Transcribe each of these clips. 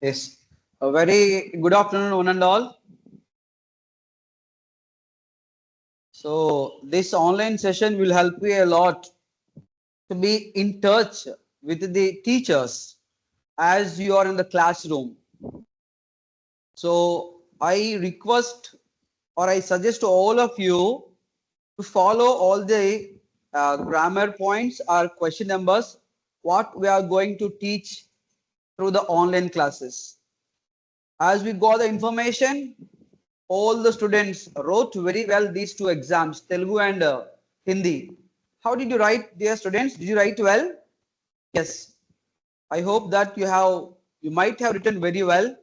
Yes, a very good afternoon, one and all. So, this online session will help you a lot to be in touch with the teachers as you are in the classroom. So, I request or I suggest to all of you to follow all the grammar points or question numbers what we are going to teach through the online classes. As we got the information, all the students wrote very well these two exams, Telugu and Hindi. How did you write, dear students? Did you write well? Yes. I hope that you might have written very well.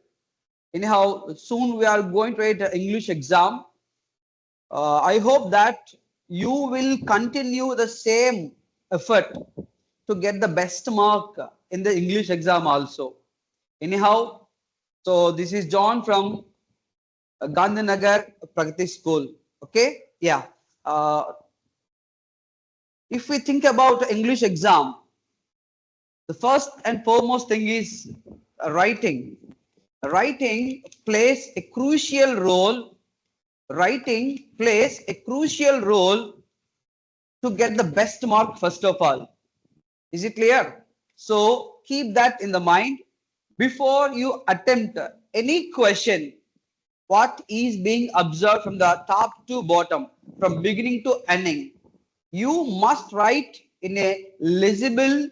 Anyhow, soon we are going to write an English exam. I hope that you will continue the same effort to get the best mark in the English exam also. Anyhow, so this is John from Gandhinagar Pragati School. Okay, yeah. Uh, if we think about English exam, the first and foremost thing is writing. Writing plays a crucial role. Writing plays a crucial role to get the best mark first of all. Is it clear? So keep that in the mind before you attempt any question. What is being observed from the top to bottom, from beginning to ending. You must write in a legible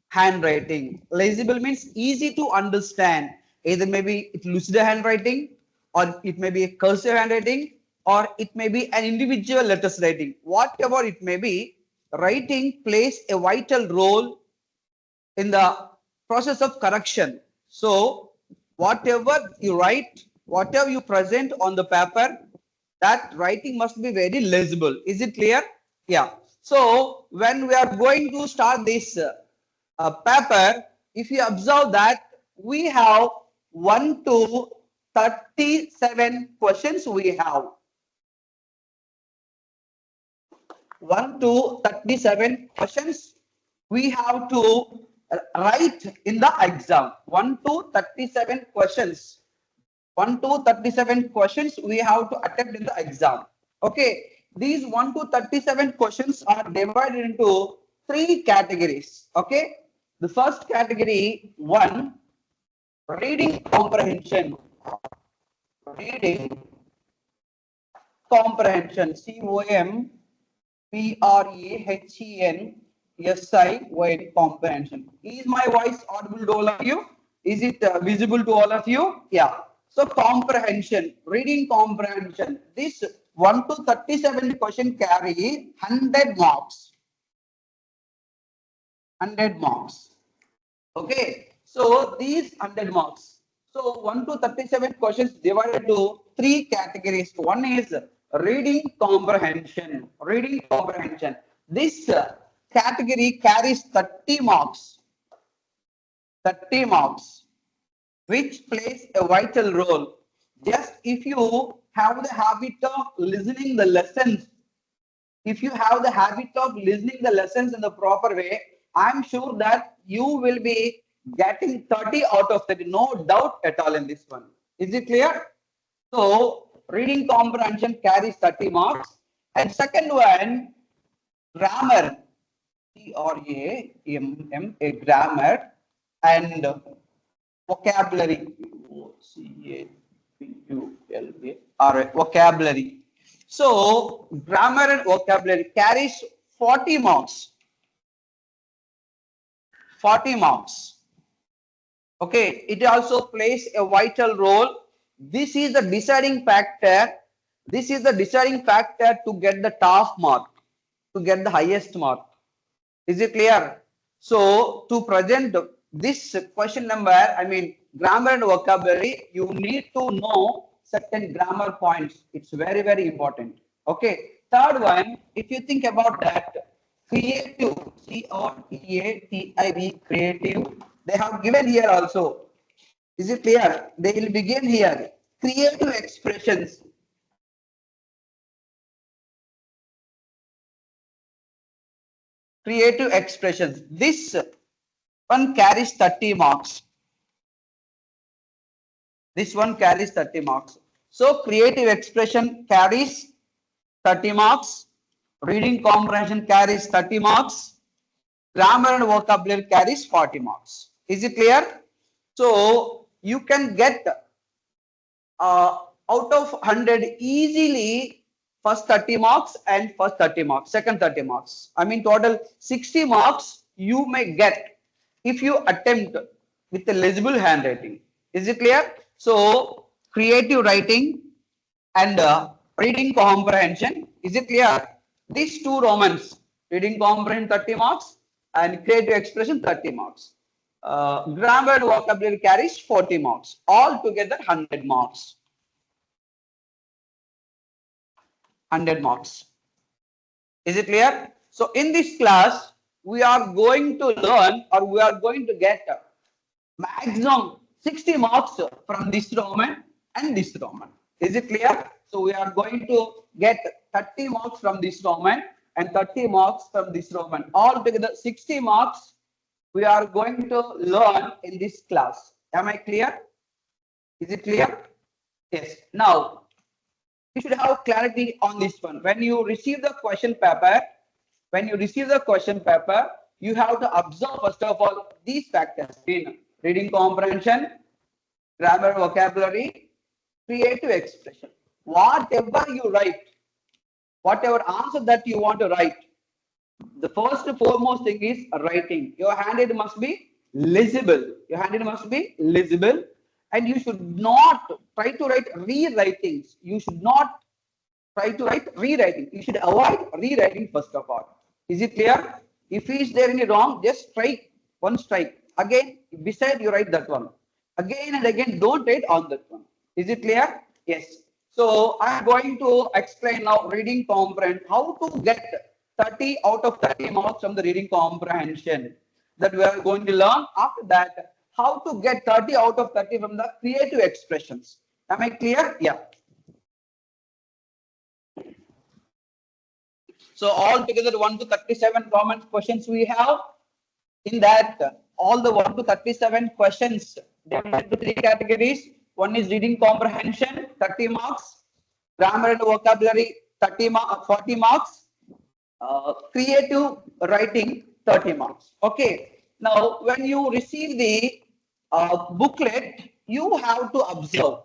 handwriting. Legible means easy to understand. Either maybe it lucid handwriting, or it may be a cursive handwriting, or it may be an individual letters writing. Whatever it may be, writing plays a vital role in the process of correction. So whatever you write, whatever you present on the paper, that writing must be very legible. Is it clear? Yeah. So when we are going to start this paper, if you observe that we have 1 to 37 questions we have. 1 to 37 questions we have to write in the exam. 1 to 37 questions. 1 to 37 questions we have to attempt in the exam. Okay. These 1 to 37 questions are divided into three categories. Okay. The first category, one, reading comprehension. Reading comprehension. comprehension. Comprehension. Is my voice audible to all of you? Is it visible to all of you? Yeah. So comprehension, reading comprehension. This 1 to 37 question carry 100 marks. 100 marks. Okay. So these 100 marks. So 1 to 37 questions divided to three categories. One is reading comprehension. Reading comprehension. This category carries 30 marks. 30 marks, which plays a vital role. Just if you have the habit of listening the lessons, if you have the habit of listening the lessons in the proper way, I'm sure that you will be getting 30 out of 30. No doubt at all in this one. Is it clear? So reading comprehension carries 30 marks. And second one, grammar. Grammar, grammar and vocabulary. Vocabulary. So grammar and vocabulary carries 40 marks. 40 marks. Okay, it also plays a vital role. This is the deciding factor. This is the deciding factor to get the top mark, to get the highest mark. Is it clear? So to present this question number, I mean grammar and vocabulary, you need to know certain grammar points. It's very, very important. Okay. Third one, if you think about that, creative, creative, creative, they have given here also. Is it clear? They will begin here. Creative expressions. Creative expressions. This one carries 30 marks. This one carries 30 marks. So creative expression carries 30 marks. Reading comprehension carries 30 marks. Grammar and vocabulary carries 40 marks. Is it clear? So you can get out of 100 easily first 30 marks and first 30 marks, second 30 marks. I mean total 60 marks you may get if you attempt with a legible handwriting. Is it clear? So creative writing and reading comprehension. Is it clear? These two Romans, reading comprehension 30 marks and creative expression 30 marks. Grammar and vocabulary carries 40 marks. All together 100 marks. 100 marks. Is it clear? So in this class, we are going to learn or we are going to get maximum 60 marks from this Roman and this Roman. Is it clear? So we are going to get 30 marks from this Roman and 30 marks from this Roman. All together 60 marks we are going to learn in this class. Am I clear? Is it clear? Yes. Now, you should have clarity on this one. When you receive the question paper, you have to observe first of all these factors in reading comprehension, grammar, vocabulary, creative expression. Whatever you write, whatever answer that you want to write, the first and foremost thing is writing. Your handwriting must be legible. And you should not try to write rewritings. You should not try to write rewriting. You should avoid rewriting first of all. Is it clear? If is there any wrong, just strike one strike. Again, beside you write that one. Again and again, don't write on that one. Is it clear? Yes. So I am going to explain now reading comprehension, how to get 30 out of 30 marks from the reading comprehension. That we are going to learn. After that, how to get 30 out of 30 from the creative expressions. Am I clear? Yeah. So all together 1 to 37 common questions we have. In that, all the 1 to 37 questions divided into 3 categories. One is reading comprehension, 30 marks. Grammar and vocabulary, 40 marks. Creative writing, 30 marks. Okay. Now, when you receive the booklet, you have to observe.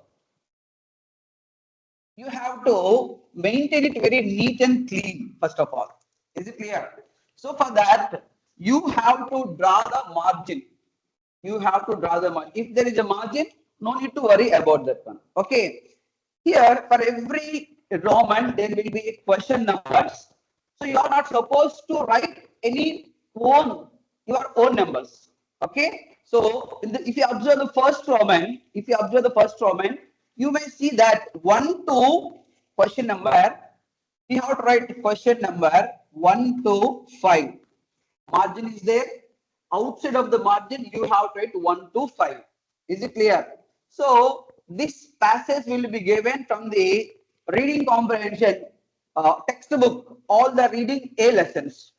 You have to maintain it very neat and clean, first of all. Is it clear? So for that, you have to draw the margin. If there is a margin, no need to worry about that one. Okay. Here, for every Roman, there will be question numbers. So you are not supposed to write your own numbers. Okay. So if you observe the first Roman, you may see that 1 to question number, we have to write question number 1 to 5. Margin is there. Outside of the margin, you have to write 1 to 5. Is it clear? So this passage will be given from the reading comprehension textbook, all the reading A lessons.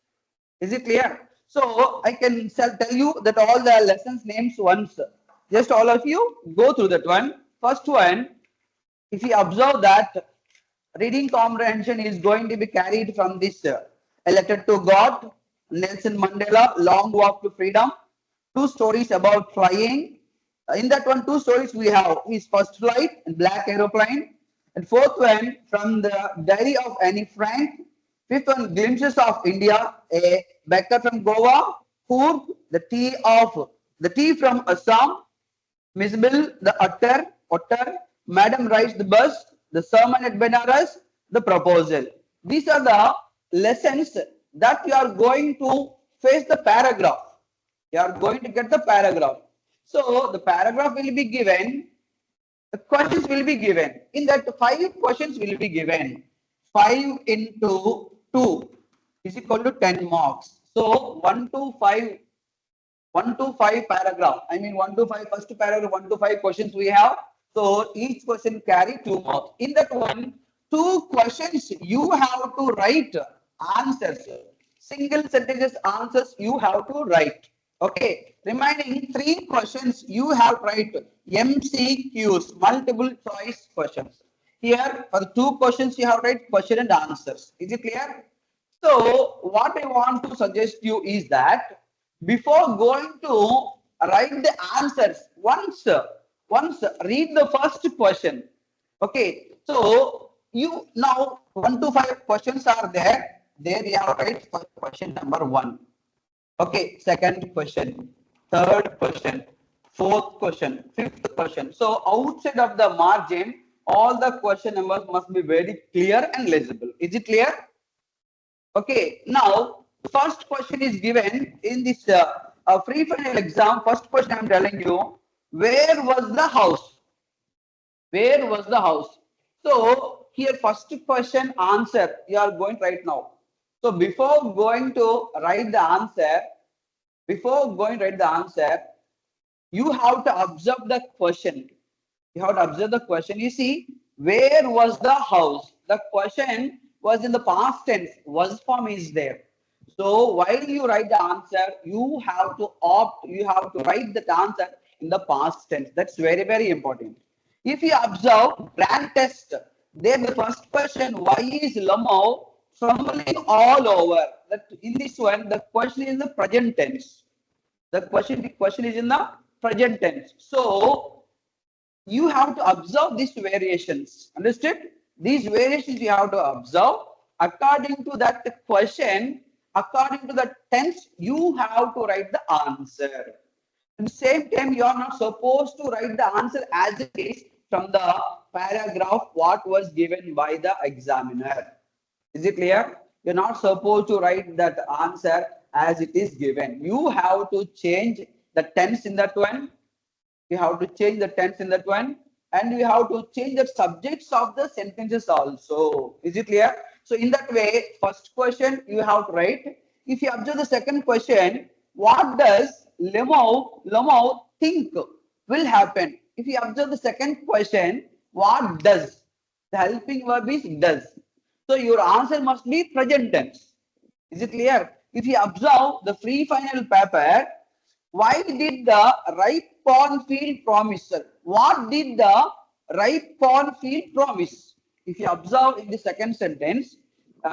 Is it clear? So I can tell you that all the lessons names once. Just all of you go through that one. First one, if you observe that reading comprehension is going to be carried from this A Letter to God, Nelson Mandela, Long Walk to Freedom, 2 stories about flying. In that one, 2 stories we have his first flight and Black Aeroplane. And 4th one from the Diary of Annie Frank. 5th one, Glimpses of India, a Becker from Goa, Hoor, the tea from Assam, Miss Bill, the otter, Madam Rides the Bus, the Sermon at Benares, the Proposal. These are the lessons that you are going to face the paragraph. You are going to get the paragraph. So the paragraph will be given, the questions will be given. In that 5 questions will be given. 5 into 2 is equal to 10 marks. So 1 to 5 paragraph. I mean 1 to 5 first paragraph, 1 to 5 questions we have. So each question carry 2 marks. In that one, 2 questions you have to write answers. Single sentences answers you have to write. Okay, remaining 3 questions you have tried MCQs, multiple choice questions. Here for the 2 questions you have write question and answers. Is it clear? So what I want to suggest you is that before going to write the answers, once read the first question. Okay, so you now 1 to 5 questions are there. There you have write question number 1. Okay, second question, third question, fourth question, fifth question. So outside of the margin, all the question numbers must be very clear and legible. Is it clear? Okay, now first question is given in this free final exam. First question I'm telling you, where was the house? Where was the house? So here first question answer you are going right now. So before going to write the answer, you have to observe the question. You have to observe the question. You see, where was the house? The question was in the past tense. Was form is there. So while you write the answer, you have to write that answer in the past tense. That's very, very important. If you observe brand test, there the first question, why is Lamau fumbling all over? That in this one, the question is in the present tense. The question is in the present tense. So you have to observe these variations. Understood? These variations you have to observe. According to that question, according to the tense, you have to write the answer. At the same time, you are not supposed to write the answer as it is from the paragraph what was given by the examiner. Is it clear? You're not supposed to write that answer as it is given. You have to change the tense in that one. You have to change the tense in that one, and you have to change the subjects of the sentences also. Is it clear? So in that way, first question you have to write. If you observe the second question, what does Lemau think will happen? If you observe the second question, what does? The helping verb is does. So your answer must be present tense. Is it clear? If you observe the free final paper, why did the ripe cornfield promise? What did the ripe cornfield promise? If you observe in the second sentence,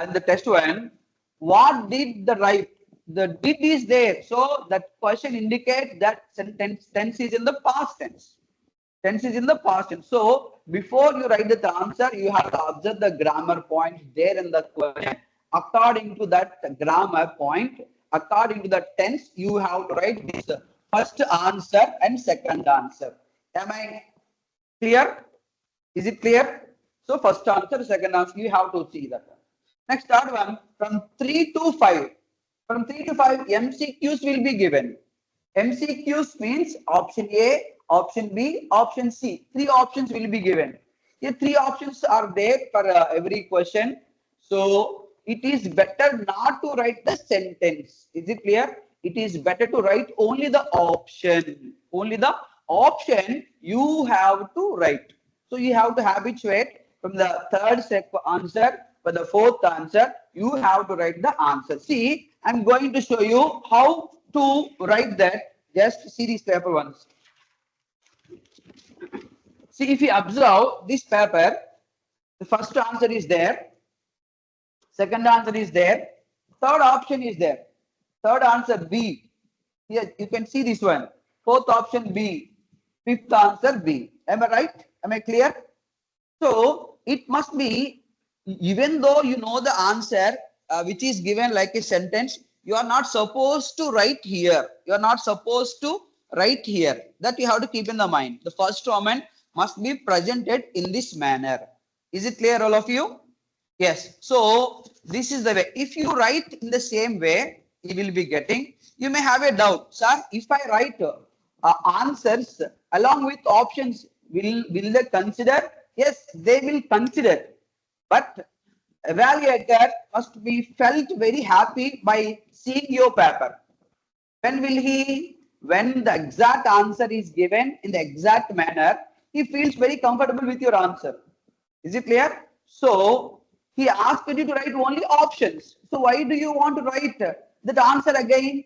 in the test one, what did the ripe? The did is there. So that question indicates that sentence tense is in the past tense. Tense is in the past tense. So before you write the answer, you have to observe the grammar point there in the question. According to that grammar point, according to the tense, you have to write this first answer and second answer. Am I clear? Is it clear? So first answer, second answer, you have to see that. Next third one, from 3 to 5. From 3 to 5, MCQs will be given. MCQs means option A, option B, option C. 3 options will be given. Here 3 options are there for every question. So it is better not to write the sentence. Is it clear? It is better to write only the option. Only the option you have to write. So you have to habituate from the third answer, for the fourth answer, you have to write the answer. See, I'm going to show you how to write that. Just see these paper ones. See, if you observe this paper, the first answer is there, second answer is there, third option is there, third answer B. Here you can see this one, fourth option B, fifth answer B. Am I right? Am I clear? So it must be, even though you know the answer which is given like a sentence, you are not supposed to write here. You are not supposed to write here. That you have to keep in the mind. The first comment must be presented in this manner. Is it clear, all of you? Yes. So this is the way. If you write in the same way, you will be getting. You may have a doubt, sir. If I write answers along with options, will they consider? Yes, they will consider. But evaluator must be felt very happy by seeing your paper. When will he? When the exact answer is given in the exact manner, he feels very comfortable with your answer. Is it clear? So he asked you to write only options. So why do you want to write that answer again?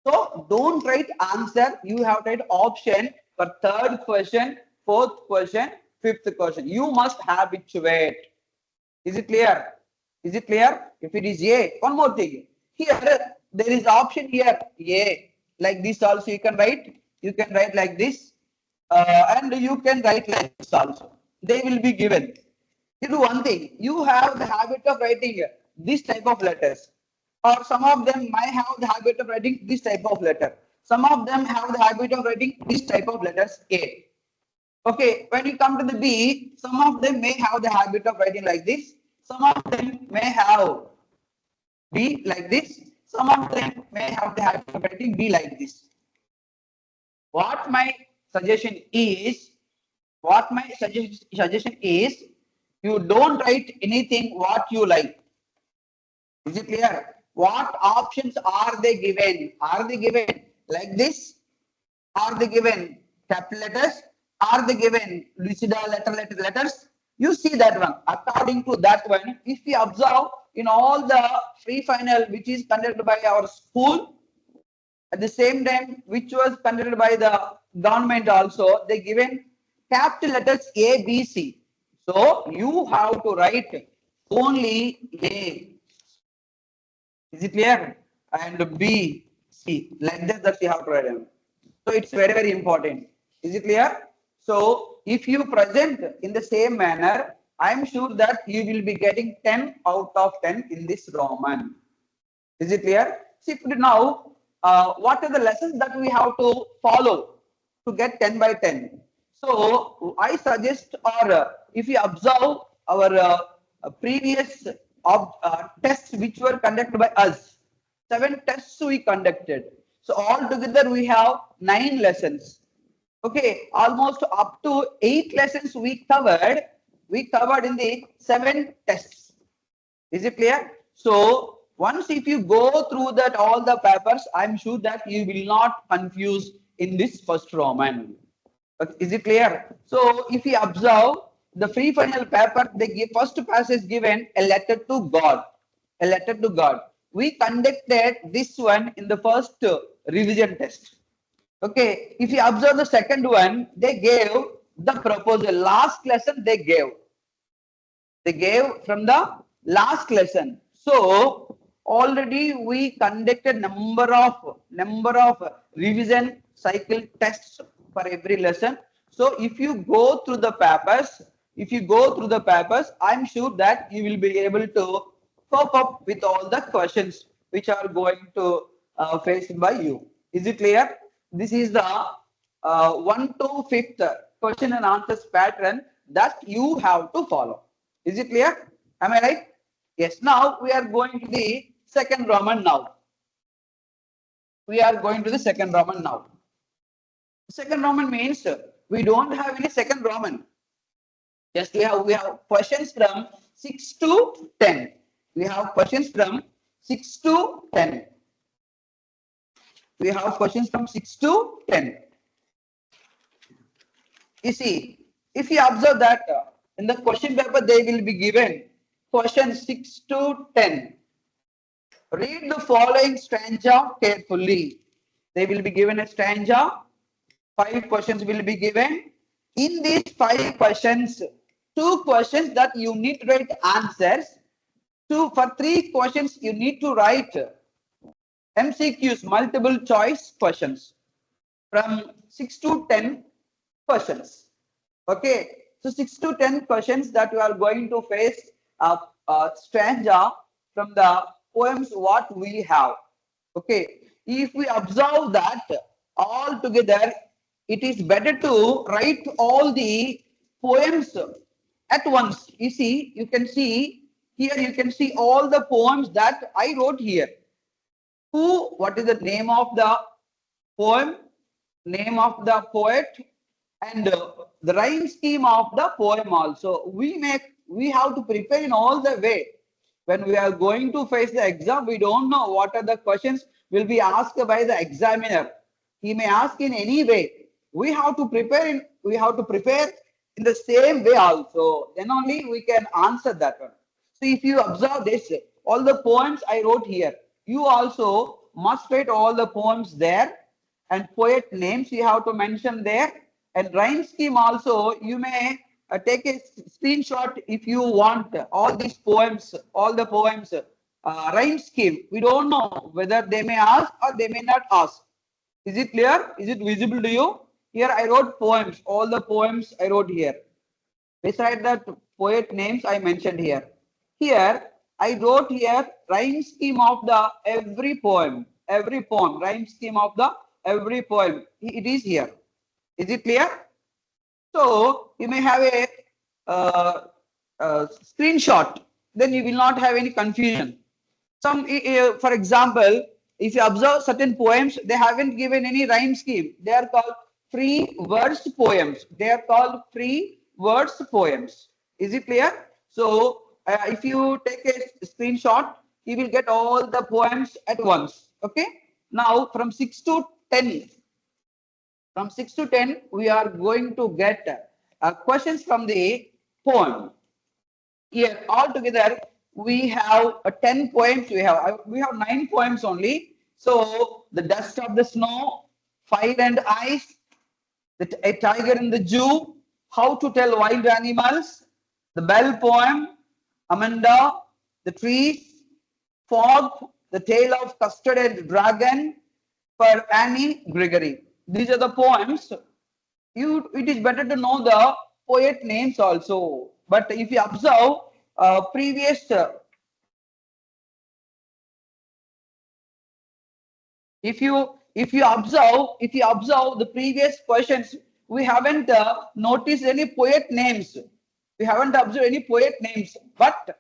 So don't write answer. You have to write option for third question, fourth question, fifth question. You must habituate. Is it clear? Is it clear? If it is A, one more thing. Here there is option here A. Like this also you can write. You can write like this, and you can write like this also. They will be given. You do one thing. You have the habit of writing this type of letters, or some of them might have the habit of writing this type of letter. Some of them have the habit of writing this type of letters A. Okay, when you come to the B, some of them may have the habit of writing like this. Some of them may have B like this. Some of them may have the habit of writing B like this. What my suggestion is, you don't write anything what you like. Is it clear? What options are they given? Are they given like this? Are they given capital letters? Are they given lucida letters? You see that one. According to that one, if we observe in all the free final which is conducted by our school, at the same time which was conducted by the government also, they given capital letters A, B, C. So you have to write only A. Is it clear? And B, C. Like that, you have to write them. So it's very, very important. Is it clear? So if you present in the same manner, I'm sure that you will be getting 10 out of 10 in this Roman. Is it clear? See now, what are the lessons that we have to follow to get 10 by 10? So I suggest, or if you observe our previous tests which were conducted by us, 7 tests we conducted. So altogether we have 9 lessons. Okay, almost up to 8 lessons we covered. We covered in the 7 tests. Is it clear? So once if you go through that all the papers, I'm sure that you will not confuse in this first Roman. But is it clear? So if you observe the free final paper, the first passage given a letter to God. A letter to God. We conducted this one in the first revision test. Okay, if you observe the second one, they gave the proposal. Last lesson they gave. They gave from the last lesson. So already we conducted number of revision cycle tests for every lesson. So if you go through the papers, I'm sure that you will be able to cope up with all the questions which are going to faced by you. Is it clear? This is the 1 to 5th question and answers pattern that you have to follow. Is it clear? Am I right? Yes. Now we are going to the second Roman now. We are going to the second Roman now. Second Roman means we don't have any second Roman. Just we have questions from 6 to 10. We have questions from 6 to 10. We have questions from 6 to 10. You see, if you observe that in the question paper, they will be given questions 6 to 10. Read the following stanza carefully. They will be given a stanza. 5 questions will be given. In these 5 questions, 2 questions that you need to write answers. For 3 questions, you need to write MCQs, multiple choice questions from 6 to 10 questions. Okay, so 6 to 10 questions that you are going to face stanza from the poems what we have. Okay, if we observe that all together, it is better to write all the poems at once. You see, you can see here, you can see all the poems that I wrote here. What is the name of the poem, name of the poet, and the rhyme scheme of the poem also. We have to prepare in all the way. When we are going to face the exam, we don't know what are the questions will be asked by the examiner. He may ask in any way. We have to prepare in the same way also. Then only we can answer that one. So if you observe this, all the poems I wrote here, you also must write all the poems there, and poet names you have to mention there, and rhyme scheme also you may take a screenshot if you want all these poems, all the poems rhyme scheme. We don't know whether they may ask or they may not ask. Is it clear? Is it visible to you? Here I wrote poems, all the poems I wrote here. Beside that, poet names I mentioned here. Here I wrote here rhyme scheme of the every poem, rhyme scheme of the every poem. It is here. Is it clear? So you may have a screenshot, then you will not have any confusion. For example, if you observe certain poems, they haven't given any rhyme scheme. They are called free verse poems. They are called free verse poems. Is it clear? So if you take a screenshot, you will get all the poems at once. Okay. Now from 6 to 10, we are going to get questions from the poem. Here altogether we have 10 poems. We have 9 poems only. So the dust of the snow, fire and ice, a tiger in the zoo, how to tell wild animals, the bell poem, Amanda, the trees, fog, the tale of custard and dragon, for Annie Gregory. These are the poems. It is better to know the poet names also. But if you observe previous if you observe the previous questions, we haven't noticed any poet names. We haven't observed any poet names. But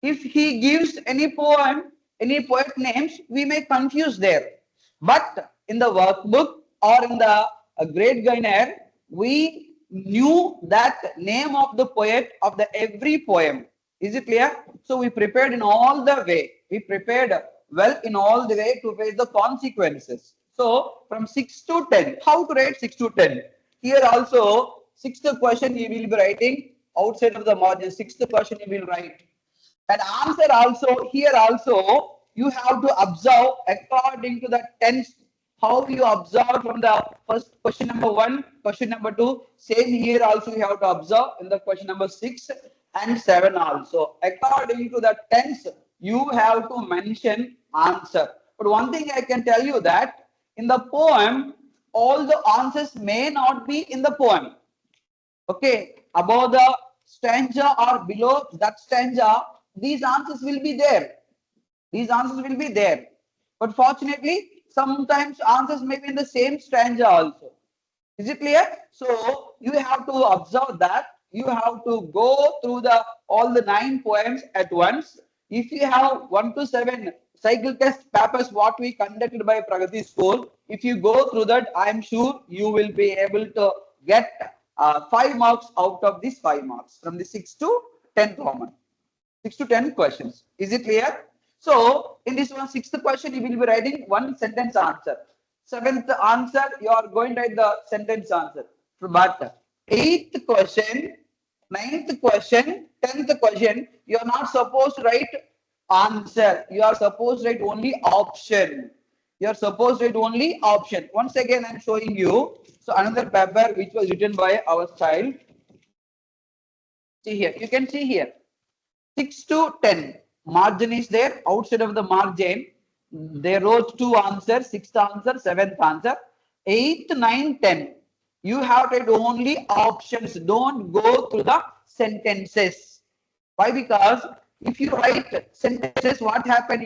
if he gives any poem, any poet names, we may confuse there. But in the workbook or in the grade guide, we knew that name of the poet of the every poem. Is it clear? So we prepared in all the way. We prepared well in all the way to face the consequences. So from 6 to 10, how to write 6 to 10? Here also, sixth question you will be writing outside of the margin. Sixth question you will write. And answer also, here also, you have to observe according to the tense, how you observe from the first question number 1, question number 2. Same here also you have to observe in the question number 6 and 7 also. According to the tense, you have to mention answer. But one thing I can tell you that in the poem, all the answers may not be in the poem. Okay, above the stanza or below that stanza, these answers will be there. These answers will be there. But fortunately, sometimes answers may be in the same stanza also. Is it clear? So you have to observe that. You have to go through all the 9 poems at once. If you have 1 to 7 cycle test papers, what we conducted by Pragati School, if you go through that, I am sure you will be able to get 5 marks out of these 5 marks from the 6 to 10 common. 6 to 10 questions. Is it clear? So in this one, 6th question, you will be writing 1 sentence answer. 7th answer, you are going to write the sentence answer. But 8th question, 9th question, 10th question, you are not supposed to write answer. You are supposed to write only option. You are supposed to write only option. Once again, I am showing you. So another paper which was written by our child. See here. You can see here. 6 to 10. Margin is there. Outside of the margin, they wrote 2 answers. 6th answer, 7th answer. 8th, 9th, 10. You have to write only options. Don't go through the sentences. Why? Because if you write sentences, what happen?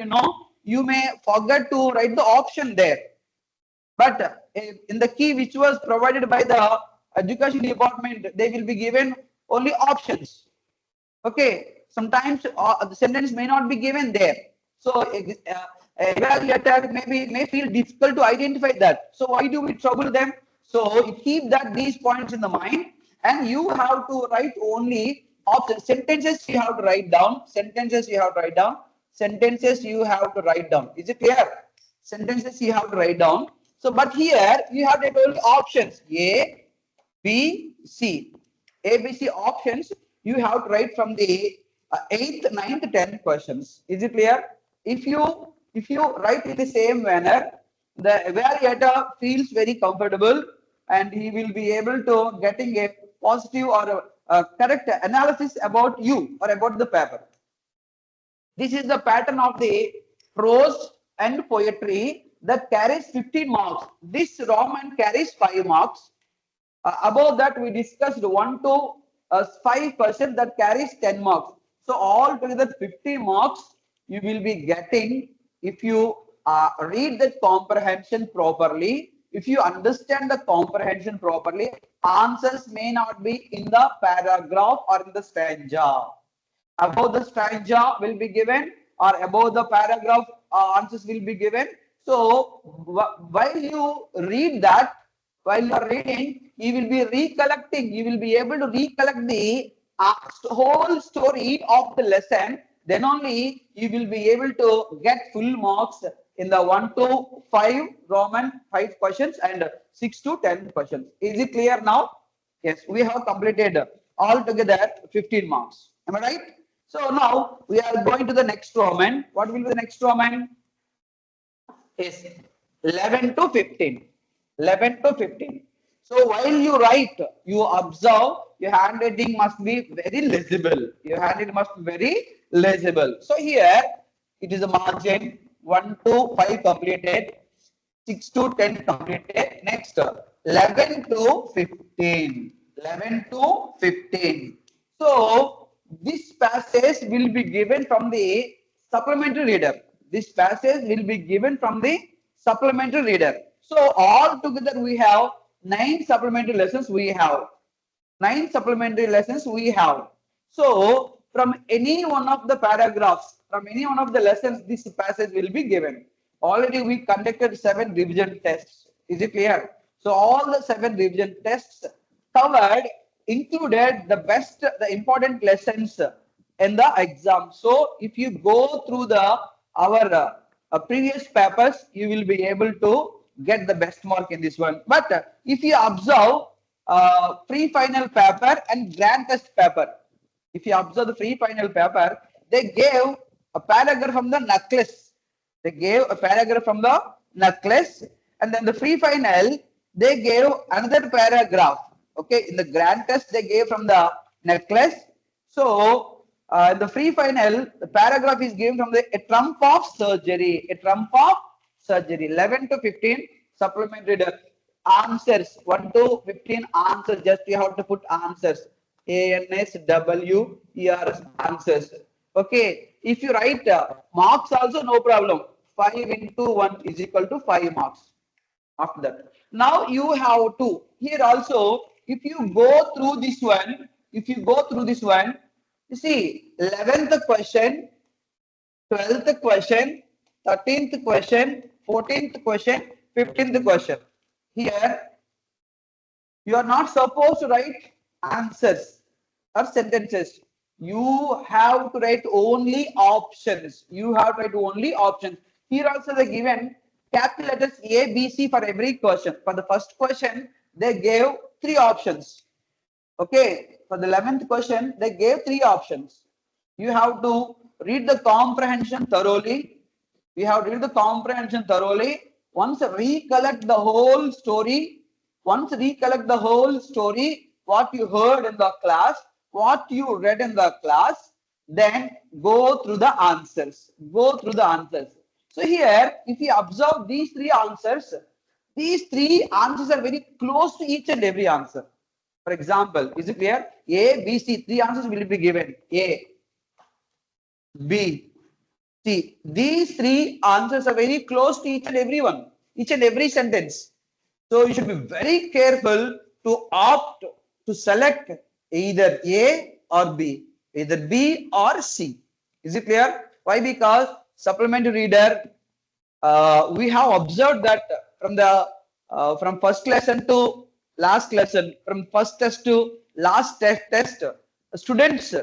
You may forget to write the option there. But in the key which was provided by the education department, they will be given only options. Okay. Sometimes the sentence may not be given there. So evaluator may feel difficult to identify that. So why do we trouble them? So keep these points in the mind, and you have to write only options. Sentences you have to write down. Sentences you have to write down. Sentences you have to write down. Is it clear? Sentences you have to write down. So, but here you have to only options. A, B, C. A, B, C options you have to write from the 8th, 9th, 10th questions. Is it clear? If you If you write in the same manner, the evaluator feels very comfortable and he will be able to getting a positive or a correct analysis about you or about the paper. This is the pattern of the prose and poetry that carries 15 marks. This Roman carries 5 marks. Above that, we discussed 1 to 5% that carries 10 marks. So all together 50 marks you will be getting if you read the comprehension properly. If you understand the comprehension properly, answers may not be in the paragraph or in the stanza. Above the stanza will be given or above the paragraph answers will be given. So while you read that, while you are reading, you will be recollecting, you will be able to recollect the whole story of the lesson. Then only you will be able to get full marks in the 1 to 5 Roman 5 questions and 6 to 10 questions. Is it clear now? Yes, we have completed altogether 15 marks. Am I right? So now we are going to the next Roman. What will be the next Roman? Is 11 to 15. 11 to 15. So while you write, you observe, your handwriting must be very legible. Your handwriting must be very legible. So here it is a margin 1 to 5 completed, 6 to 10 completed. Next 11 to 15. 11 to 15. So this passage will be given from the supplementary reader. This passage will be given from the supplementary reader. So all together we have 9 supplementary lessons we have. 9 supplementary lessons we have. So from any one of the paragraphs, from any one of the lessons, this passage will be given. Already we conducted 7 revision tests. Is it clear? So all the 7 revision tests covered, included the best, the important lessons in the exam. So if you go through the our previous papers, you will be able to get the best mark in this one. But if you observe pre-final paper and grand test paper, if you observe the pre-final paper, they gave a paragraph from the necklace. They gave a paragraph from the necklace, and then the pre-final they gave another paragraph. Okay, in the grand test they gave from the necklace. So in the free final, the paragraph is given from the a trump of surgery. A trump of surgery. 11 to 15 supplementary answers. 1 to 15 answers. Just you have to put answers. ANSWERS answers. Okay. If you write marks also, no problem. 5 into 1 is equal to 5 marks. After that, now you have to here also. If you go through this one, you see 11th question, 12th question, 13th question, 14th question, 15th question. Here you are not supposed to write answers or sentences. You have to write only options. You have to write only options. Here also they given capital letters A, B, C for every question. For the first question, they gave 3 options. Okay, for the 11th question, they gave 3 options. You have to read the comprehension thoroughly. You have to read the comprehension thoroughly. Once recollect the whole story. What you heard in the class, what you read in the class, then go through the answers. So here, if you observe these 3 answers, these 3 answers are very close to each and every answer. For example, is it clear? A, B, C, 3 answers will be given. A, B, C. These 3 answers are very close to each and every sentence. So you should be very careful to opt to select either A or B, either B or C. Is it clear? Why? Because supplementary reader, we have observed that from first lesson to last lesson, from first test to last test, students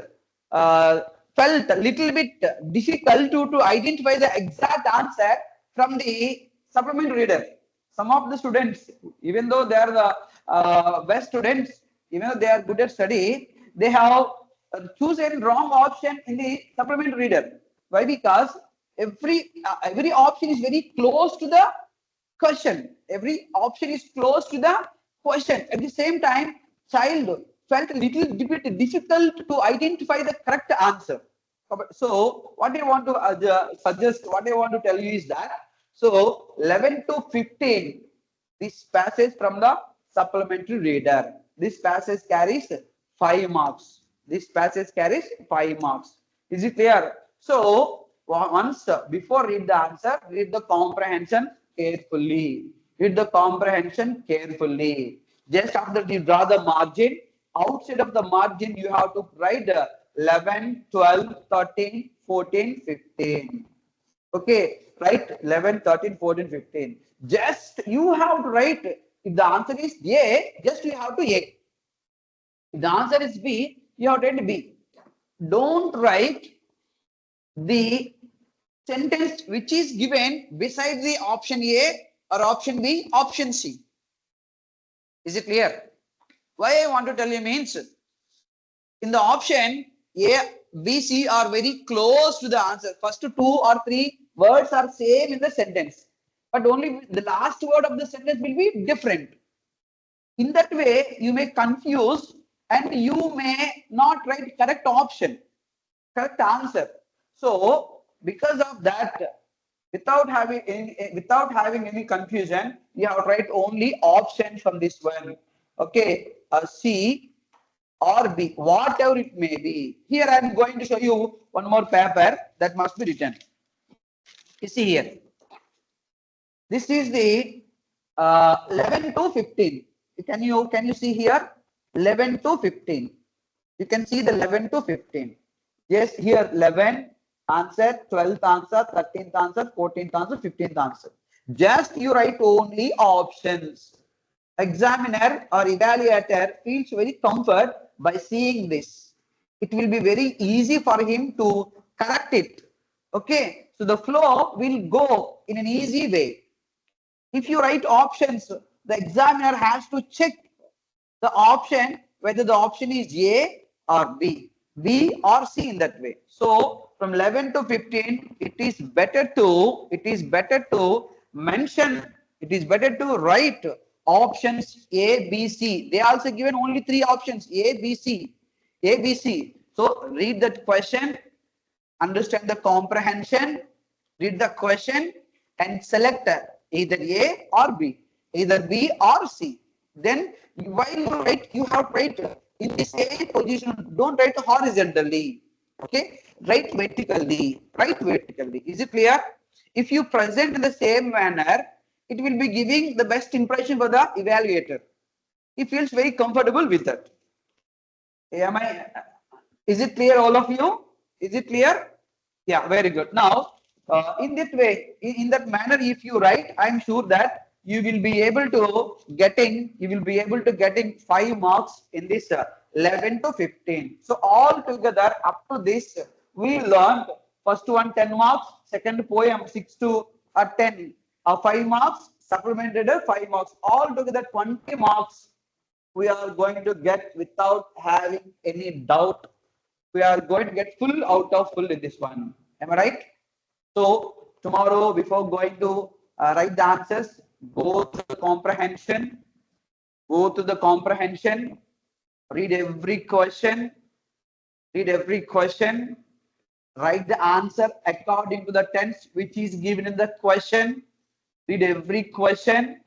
felt a little bit difficult to identify the exact answer from the supplementary reader. Some of the students, even though they are the best students, even though they are good at study, they have chosen wrong option in the supplementary reader. Why? Because every option is very close to the question. Every option is close to the question. At the same time, child felt a little bit difficult to identify the correct answer. So what I want to suggest, what I want to tell you is that, so 11 to 15, this passage from the supplementary reader. This passage carries 5 marks. This passage carries 5 marks. Is it clear? So once before read the answer, read the comprehension carefully. Read the comprehension carefully. Just after you draw the margin, outside of the margin, you have to write 11, 12, 13, 14, 15. Okay, write 11, 13, 14, 15. Just you have to write, if the answer is A, just you have to A. If the answer is B, you have to write B. Don't write the sentence which is given beside the option A or option B, option C. Is it clear? Why I want to tell you means, in the option A, B, C are very close to the answer. First 2 or 3 words are same in the sentence, but only the last word of the sentence will be different. In that way, you may confuse and you may not write correct option, correct answer. So because of that, without having any confusion, you have to write only option from this one. Okay, C or B, whatever it may be. Here I am going to show you one more paper that must be written. You see here. This is the 11 to 15. Can you see here? 11 to 15. You can see the 11 to 15. Yes, here 11 answer, 12th answer, 13th answer, 14th answer, 15th answer. Just you write only options. Examiner or evaluator feels very comfort by seeing this. It will be very easy for him to correct it. Okay, so the flow will go in an easy way. If you write options, the examiner has to check the option, whether the option is A or B, B or C, in that way. So from 11 to 15, it is better to mention, it is better to write options A, B, C. They also given only 3 options, A, B, C, A, B, C. So read that question, understand the comprehension, read the question and select either A or B, either B or C. Then while you write, you have to write in the same position. Don't write horizontally. Okay, write vertically. Write vertically. Is it clear? If you present in the same manner, it will be giving the best impression for the evaluator. He feels very comfortable with that. Is it clear, all of you? Is it clear? Yeah, very good. Now, in that way, in that manner, if you write, I'm sure that you will be able to getting 5 marks in this 11 to 15. So all together up to this, we learned first one 10 marks, second poem 6 to 10, 5 marks, supplemented 5 marks, all together 20 marks we are going to get without having any doubt. We are going to get full out of full in this one. Am I right? So tomorrow, before going to write the answers, go to the comprehension. Go to the comprehension. Read every question. Read every question. Write the answer according to the tense which is given in the question. Read every question.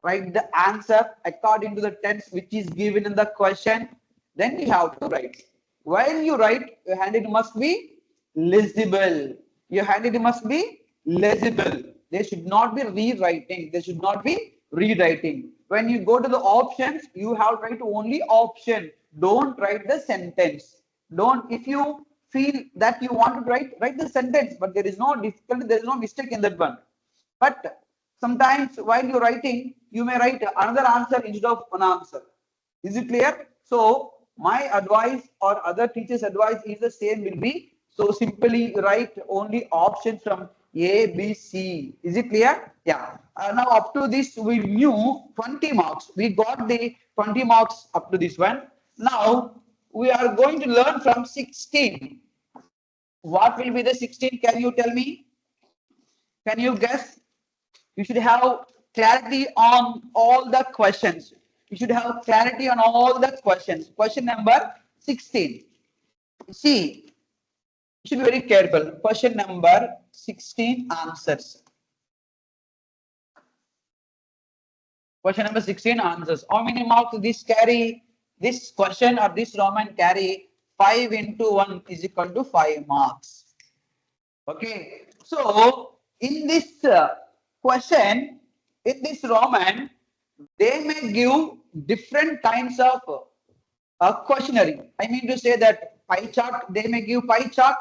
Write the answer according to the tense which is given in the question. Then you have to write. While you write, your handwriting must be legible. Your handwriting must be legible. They should not be rewriting. They should not be rewriting. When you go to the options, you have to write only option. Don't write the sentence. Don't. If you feel that you want to write the sentence, but there is no difficulty, there is no mistake in that one. But sometimes while you're writing, you may write another answer instead of one answer. Is it clear? So my advice or other teachers' advice is the same will be, so simply write only options from A, B, C. Is it clear? Yeah. Now up to this we knew 20 marks. We got the 20 marks up to this one. Now we are going to learn from 16. What will be the 16? Can you tell me? Can you guess? You should have clarity on all the questions. You should have clarity on all the questions. Question number 16. See, you should be very careful. Question number 16 answers. Question number 16 answers. How many marks this carry? This question or this Roman carry 5 into 1 is equal to 5 marks. Okay. So in this question, in this Roman, they may give different kinds of questionnaire. I mean to say that pie chart, they may give pie chart,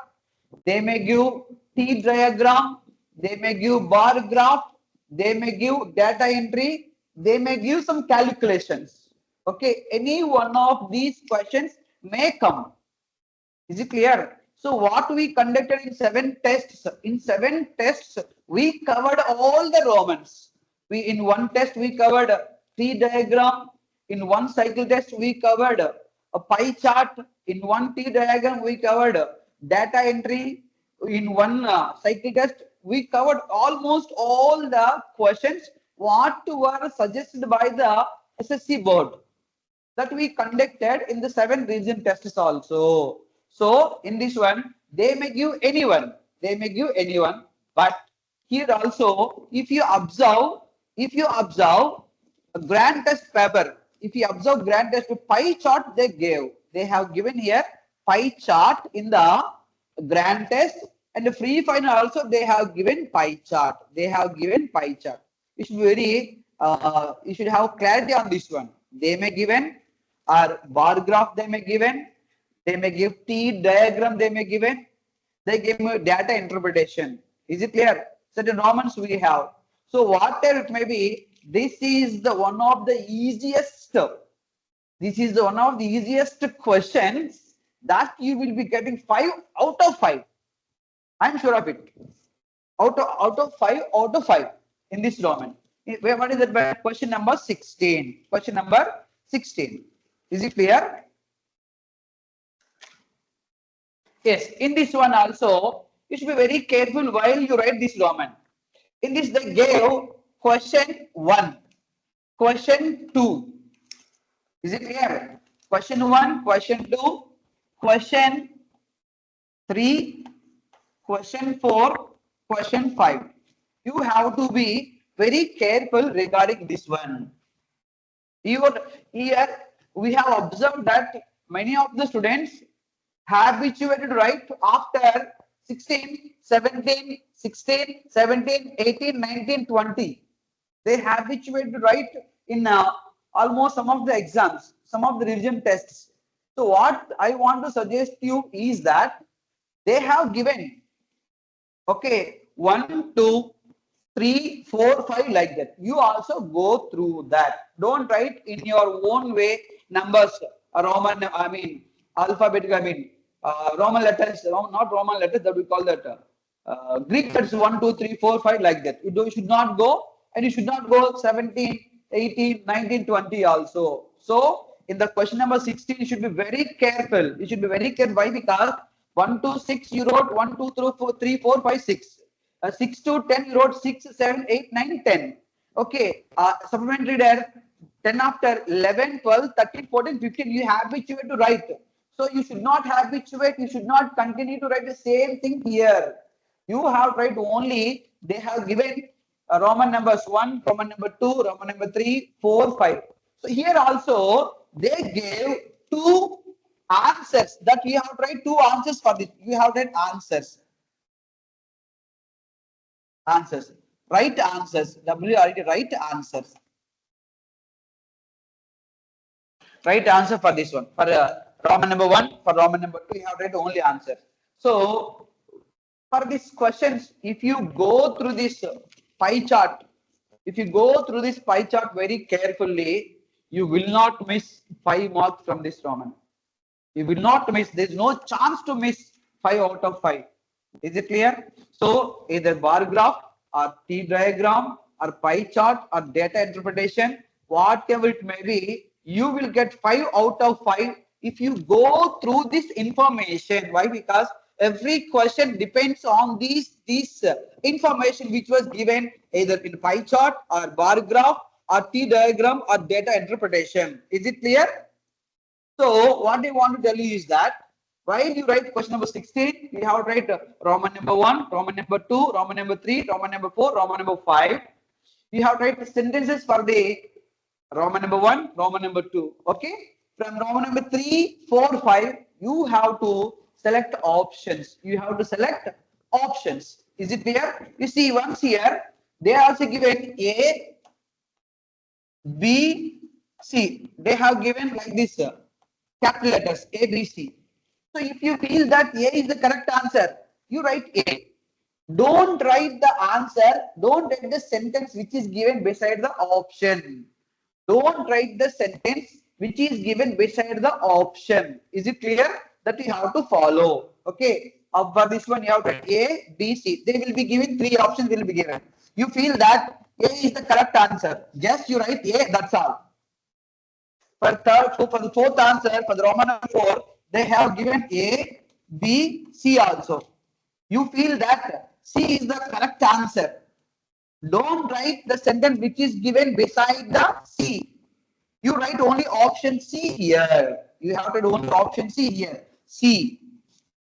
they may give T diagram, they may give bar graph, they may give data entry, they may give some calculations. Okay, any one of these questions may come. Is it clear? So what we conducted in 7 tests, we covered all the Romans. In one test we covered T diagram. In one cycle test we covered a pie chart. In one T diagram we covered data entry. In one cycle test we covered almost all the questions what were suggested by the SSC board that we conducted in the 7 region tests also. So in this one, they may give anyone, but here also, if you observe a grand test paper, if you observe grand test pie chart they have given here pie chart in the grand test, and the free final also they have given pie chart. You should be very, you should have clarity on this one. They may given or bar graph they may given, they may give T diagram they may given, they give me data interpretation. Is it clear? Certain Romans we have. So whatever it may be, this is the one of the easiest. This is the one of the easiest questions that you will be getting 5 out of 5. I'm sure of it. Out of 5 in this Roman. What is that? Question number 16. Question number 16. Is it clear? Yes. In this one also, you should be very careful while you write this Roman. In this, they gave question 1, question 2. Is it clear? Question 1, question 2, question 3, question 4, question 5. You have to be very careful regarding this one. Here we have observed that many of the students habituated to write after 16, 17, 16, 17, 18, 19, 20. They habituated to write in almost some of the exams, some of the revision tests. So what I want to suggest you is that they have given, okay, 1, 2, 3, 4, 5 like that. You also go through that. Don't write in your own way numbers, Roman, I mean, alphabetic, I mean, Roman letters, not Roman letters, that we call that Greek letters 1, 2, 3, 4, 5 like that. You should not go, and you should not go 17, 18, 19, 20 also. So in the question number 16, you should be very careful. You should be very careful. Why? Because 1 to 6 you wrote 1, 2, 3, 4, 5, 6. 6 to 10 you wrote 6, 7, 8, 9, 10. Okay. Supplementary there 10 after 11, 12, 13, 14, 15. You habituate to write. So you should not habituate. You should not continue to write the same thing here. You have tried only. They have given Roman numbers 1, Roman number 2, Roman number 3, 4, 5. So here also they gave 2 answers that you have tried 2 answers for this. You have tried answers. Right answers. WRT, right answers. Right answer for this one. For Roman number 1, for Roman number 2, you have read only answer. So for these questions, if you go through this pie chart, very carefully, you will not miss 5 marks from this Roman. You will not miss. There is no chance to miss 5 out of 5. Is it clear? So either bar graph or T diagram or pie chart or data interpretation, whatever it may be, you will get 5 out of 5 if you go through this information. Why? Because every question depends on these information which was given either in pie chart or bar graph or T diagram or data interpretation. Is it clear? So what I want to tell you is that while you write question number 16, you have to write Roman number 1, Roman number 2, Roman number 3, Roman number 4, Roman number 5. You have to write the sentences for the Roman number 1, Roman number 2. Okay. From Roman number 3, 4, 5, you have to select options. You have to select options. Is it clear? You see once here, they are also given A, B, C. They have given like this capital letters A, B, C. So if you feel that A is the correct answer, you write A. Don't write the answer. Don't write the sentence which is given beside the option. Don't write the sentence which is given beside the option. Is it clear? That you have to follow. Okay. For this one, you have to write A, B, C. They will be given 3 options. Will be given. You feel that A is the correct answer. Just you write A. That's all. For the fourth answer, for the Roman number 4, they have given A, B, C also. You feel that C is the correct answer. Don't write the sentence which is given beside the C. You write only option C here. You have to do only option C here. C.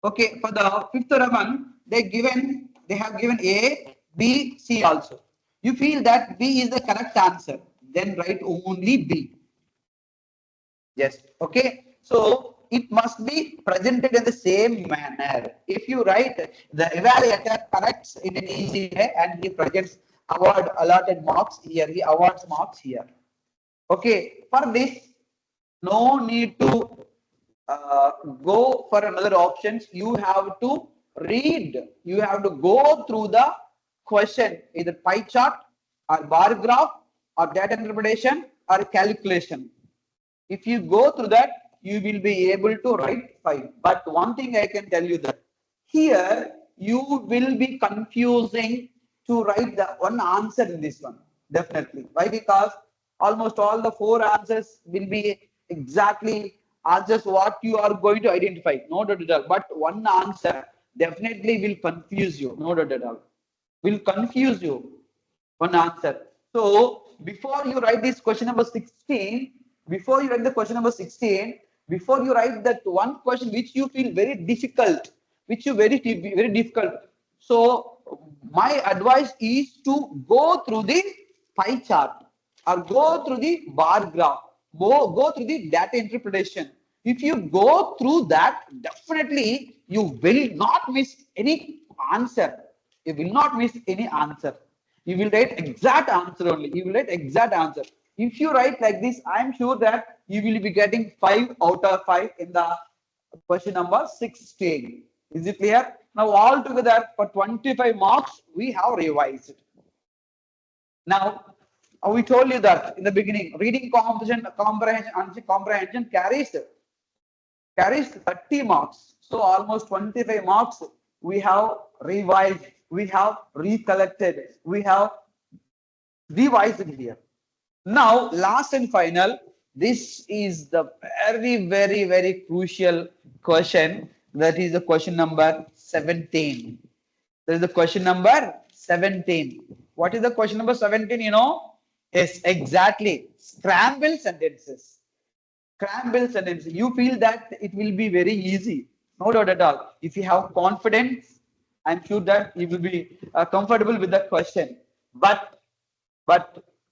Okay, for the fifth Roman, they have given A, B, C also. You feel that B is the correct answer. Then write only B. Yes. Okay. So it must be presented in the same manner. If you write the evaluator corrects in an easy way and he presents award allotted marks here, he awards marks here. Okay. For this, no need to go for another options. You have to read. You have to go through the question, either pie chart or bar graph or data interpretation or calculation. If you go through that, you will be able to write 5. But one thing I can tell you that here you will be confusing to write the one answer in this one. Definitely. Why? Because almost all the 4 answers will be exactly answers what you are going to identify. No doubt at all. But one answer definitely will confuse you. No doubt at all. Will confuse you. One answer. So before you write this question number 16, before you write the question number 16, before you write that one question which you feel very difficult, which you very difficult. So my advice is to go through the pie chart or go through the bar graph, go through the data interpretation. If you go through that, definitely you will not miss any answer. You will not miss any answer. You will write exact answer only. You will write exact answer. If you write like this, I am sure that you will be getting 5 out of 5 in the question number 16. Is it clear? Now all together for 25 marks, we have revised. Now, we told you that in the beginning, reading comprehension carries 30 marks. So almost 25 marks we have revised, we have recollected, we have revised here. Now, last and final, this is the very crucial question. That is the question number 17. That is the question number 17. What is the question number 17? You know? Yes, exactly. Scrambled sentences. Scrambled sentences. You feel that it will be very easy. No doubt at all. If you have confidence, I'm sure that you will be comfortable with that question. But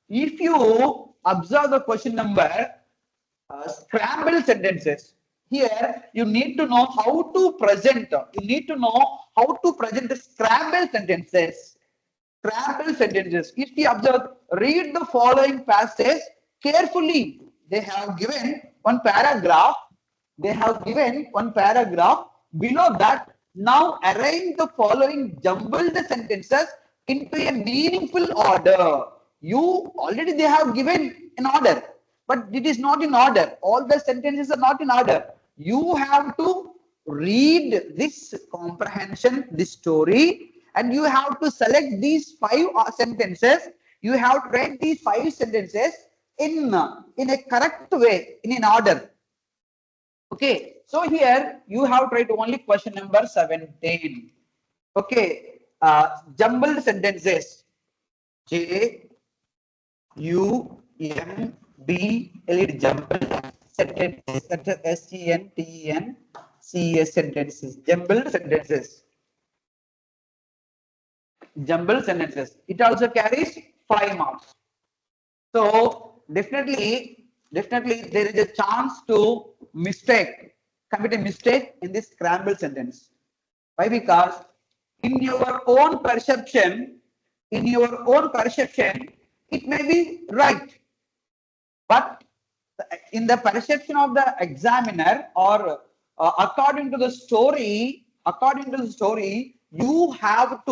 if you observe the question number, scrambled sentences, here you need to know how to present. You need to know how to present the scrambled sentences. Scrambled sentences. If you observe, read the following passage carefully. They have given one paragraph. They have given one paragraph. Below that, now arrange the following jumbled sentences into a meaningful order. You already they have given an order, but it is not in order. All the sentences are not in order. You have to read this comprehension, this story, and you have to select these 5 sentences. You have to write these 5 sentences in a correct way, in an order. Okay, So here you have tried only question number 17. Okay. Jumbled sentences. J U M B L E jumbled sentences. That's SENTENCES sentences. Jumbled sentences. Jumbled sentences. It also carries 5 marks. So definitely there is a chance to commit a mistake in this scrambled sentence. Why? Because in your own perception, it may be right, but in the perception of the examiner, or according to the story, you have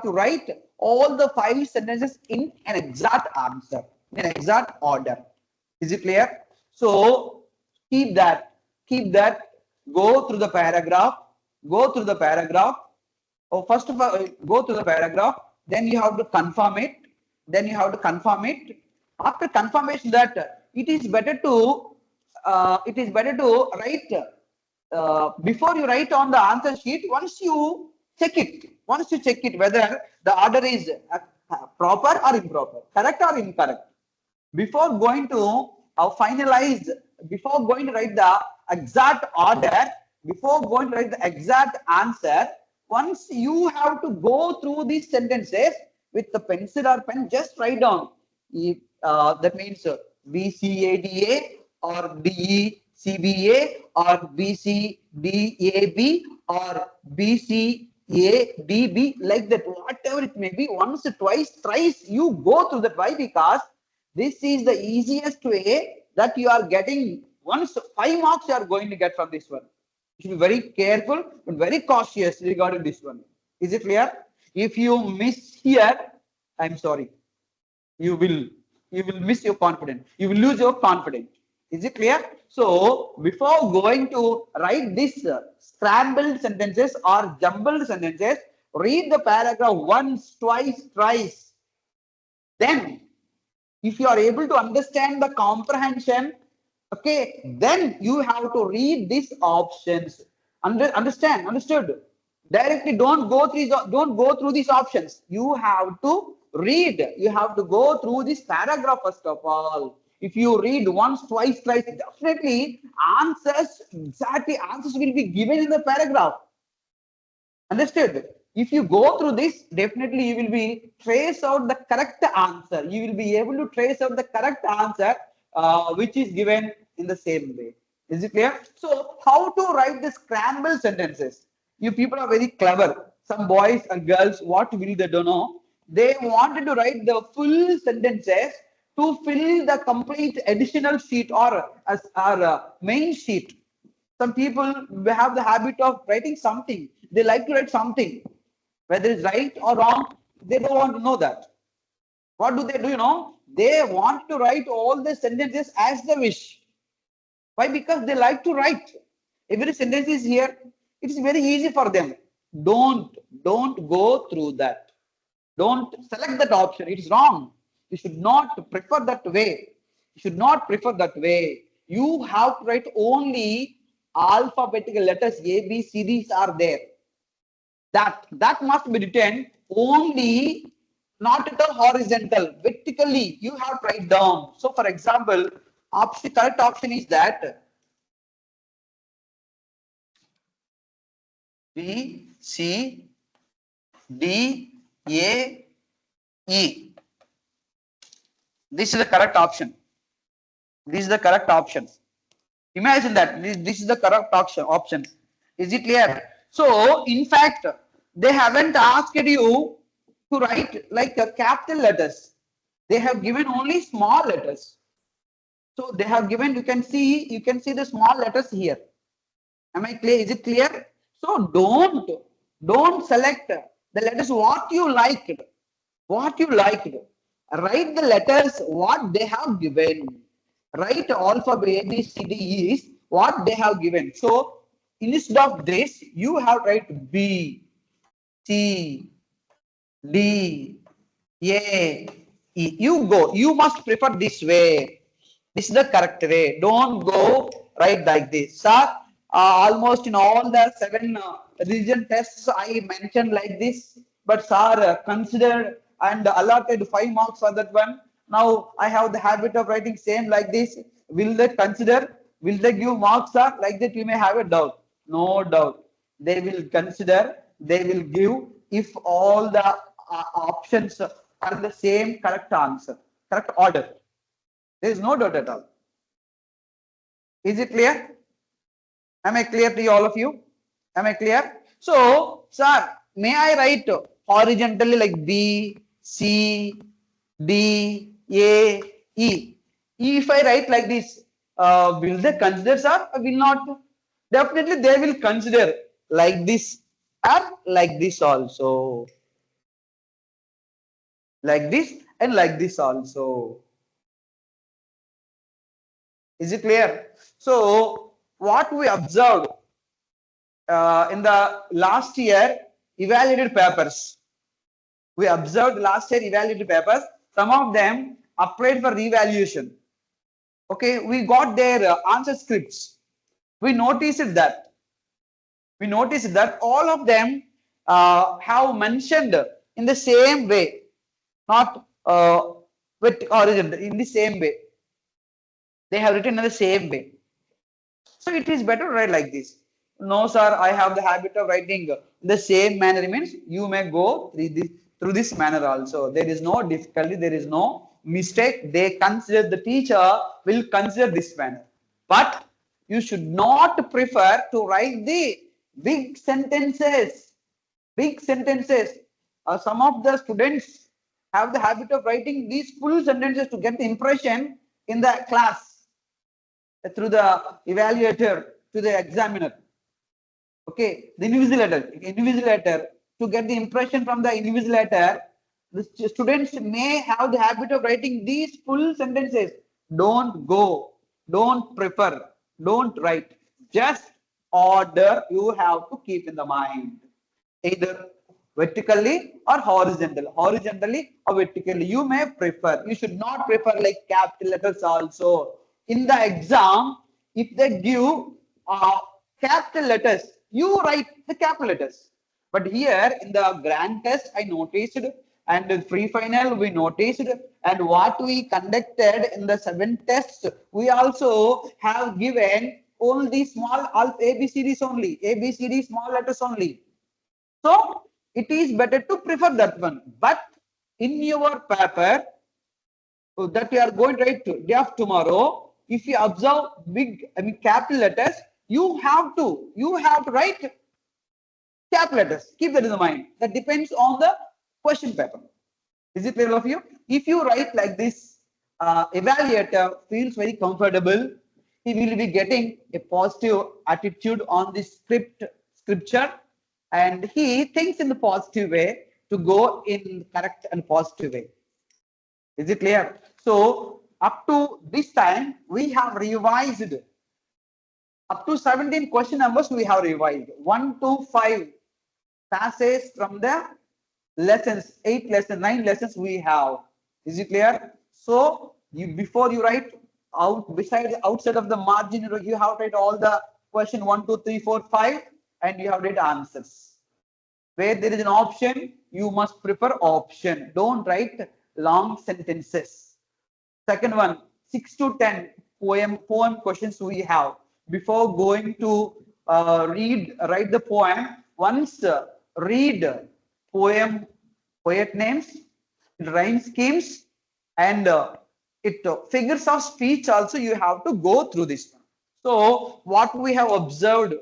to write all the 5 sentences in an exact answer, in an exact order. Is it clear? So keep that, go through the paragraph, first of all, go to the paragraph, then you have to confirm it, after confirmation that it is better to write before you write on the answer sheet. Once you check it whether the order is proper or improper, correct or incorrect, before going to finalize, before going to write the exact order, before going to write the exact answer, once you have to go through these sentences with the pencil or pen, just write down. That means BCADA or DECBA or BCDAB or BCADB, like that, whatever it may be. Once, twice, thrice you go through that. Why? Because this is the easiest way that you are getting. Once 5 marks you are going to get from this one. You should be very careful and very cautious regarding this one. Is it clear? If you miss here, I'm sorry. You will miss your confidence. You will lose your confidence. Is it clear? So before going to write this scrambled sentences or jumbled sentences, read the paragraph once, twice, thrice. Then if you are able to understand the comprehension, okay, then you have to read these options. Understood? Directly don't go through these options. You have to read. You have to go through this paragraph first of all. If you read once, twice, thrice, definitely answers will be given in the paragraph. Understood? If you go through this, definitely you will be trace out the correct answer. You will be able to trace out the correct answer which is given in the same way. Is it clear? So how to write the scrambled sentences? You people are very clever. Some boys and girls, what will they don't know? They wanted to write the full sentences to fill the complete additional sheet or main sheet. Some people have the habit of writing something. They like to write something. Whether it's right or wrong, they don't want to know that. What do? You know? They want to write all the sentences as they wish. Why? Because they like to write. Every sentence is here. It is very easy for them. Don't go through that. Don't select that option. It is wrong. You should not prefer that way. You have to write only alphabetical letters. A, B, C, D's are there. That must be written only, not at all horizontal. Vertically, you have to write down. So, for example, correct option is that B, C, D, A, E. This is the correct option. Imagine that this is the correct option. Is it clear? So, in fact, they haven't asked you to write like capital letters. They have given only small letters. So they have given. You can see the small letters here. Am I clear? Is it clear? So don't select the letters what you liked. Write the letters what they have given. Write alphabet A, B, C, D, E is what they have given. So instead of this, you have to write B, C, D, A, E. You must prefer this way. This is the correct way. Don't go write like this. Sir, almost in all the 7 religion tests I mentioned like this, but sir considered and allotted 5 marks for that one. Now I have the habit of writing same like this. Will they consider? Will they give marks, sir? Like that you may have a doubt. No doubt. They will consider, they will give if all the options are the same correct answer, correct order. There is no doubt at all. Is it clear? Am I clear to you, all of you? Am I clear? So, sir, may I write horizontally like B, C, D, A, E? If I write like this, will they consider, sir, or will not? Definitely they will consider like this or like this also. Like this and like this also. Is it clear? So, what we observed in the last year evaluated papers. We observed last year evaluated papers. Some of them applied for revaluation. Okay, we got their answer scripts. We noticed that. All of them have mentioned in the same way, not with origin, in the same way. They have written in the same way. So it is better to write like this. No, sir, I have the habit of writing the same manner. Means you may go through this manner also. There is no difficulty, there is no mistake. They consider, the teacher will consider this manner. But you should not prefer to write the big sentences. Big sentences. Some of the students have the habit of writing these full sentences to get the impression in the class through the evaluator to the examiner. Okay, the invigilator, to get the impression from the invigilator, the students may have the habit of writing these full sentences. Don't go, don't prefer, don't write. Just order you have to keep in the mind. Either vertically or horizontally or vertically. You may prefer. You should not prefer like capital letters also. In the exam, if they give capital letters, you write the capital letters. But here in the grand test, I noticed, and the pre-final we noticed, and what we conducted in the 7 tests, we also have given only small ABCDs only, ABCD small letters only. So it is better to prefer that one. But in your paper that you are going to write day of tomorrow, if you observe big, capital letters, you have to write capital letters. Keep that in mind. That depends on the question paper. Is it clear of you? If you write like this, evaluator feels very comfortable. He will be getting a positive attitude on the scripture, and he thinks in the positive way to go in correct and positive way. Is it clear? So up to this time we have revised up to 17 question numbers. We have revised 1 to 5 passages from the lessons, 8 lessons, 9 lessons we have. Is it clear? So before you write outside of the margin, you have to write all the question 1, 2, 3, 4, 5, and you have to write answers. Where there is an option, you must prefer option. Don't write long sentences. Second one, 6 to 10 poem questions we have. Before going to write the poem, once read poet names, rhyme schemes, and figures of speech also you have to go through this one. So what we have observed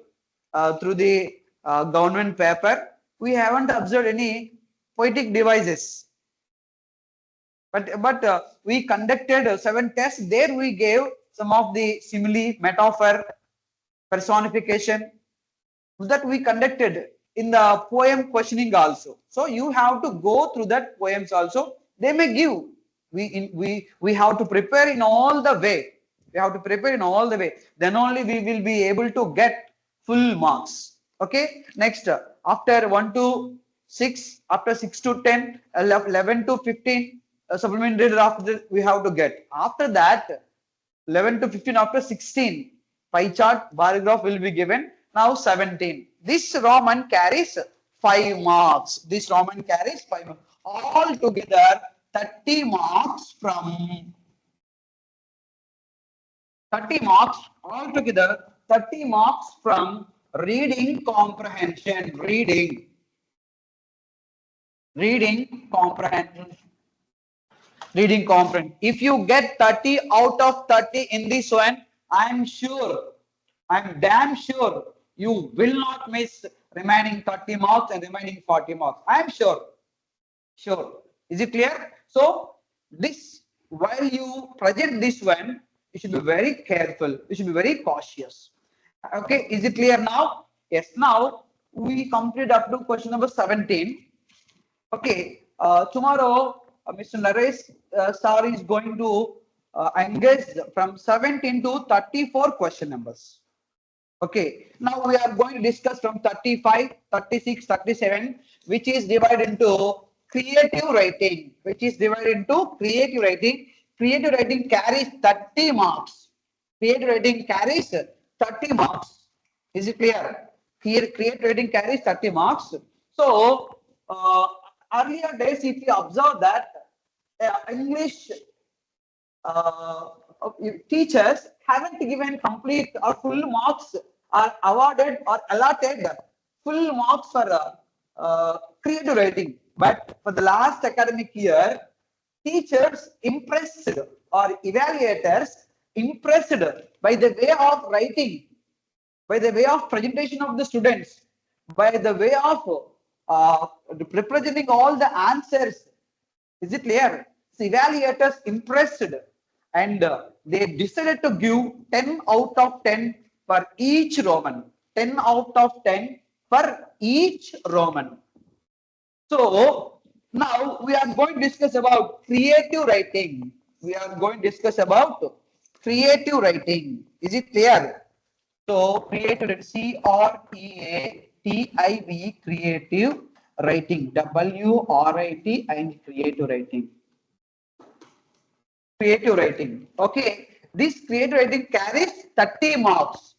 through the government paper, we haven't observed any poetic devices. But we conducted 7 tests. There we gave some of the simile, metaphor, personification that we conducted in the poem questioning also. So you have to go through that poems also. They may give. We have to prepare in all the way. We have to prepare in all the way. Then only we will be able to get full marks. Okay. Next, after 1 to 6, after 6 to 10, 11 to 15, supplementary after we have to get. After that, 11 to 15, after 16, Pie chart, bar graph will be given. Now 17. This Roman carries 5 marks. This Roman carries 5 marks. All together 30 marks from 30 marks altogether 30 marks from reading comprehension. Reading comprehension. Reading comprehension. If you get 30 out of 30 in this one, I'm damn sure you will not miss remaining 30 marks and remaining 40 marks. I'm sure. Is it clear? So this, while you project this one, you should be very careful. You should be very cautious. Okay, is it clear now? Yes. Now we complete up to question number 17. Okay, tomorrow Mr. Naresh sir is going to engage from 17 to 34 question numbers. Okay, now we are going to discuss from 35, 36, 37, which is divided into creative writing. Creative writing carries 30 marks. Creative writing carries 30 marks. Is it clear? Here, creative writing carries 30 marks. So, earlier days, if you observe that English teachers haven't given complete or full marks or awarded or allotted full marks for creative writing. But for the last academic year, teachers impressed or evaluators impressed by the way of writing, by the way of presentation of the students, by the way of representing all the answers. Is it clear? So evaluators impressed and they decided to give 10 out of 10 for each Roman. 10 out of 10 for each Roman. So now we are going to discuss about creative writing. Is it clear? So creative, CREATIV, creative writing, WRIT and creative writing. Okay, this creative writing carries 30 marks.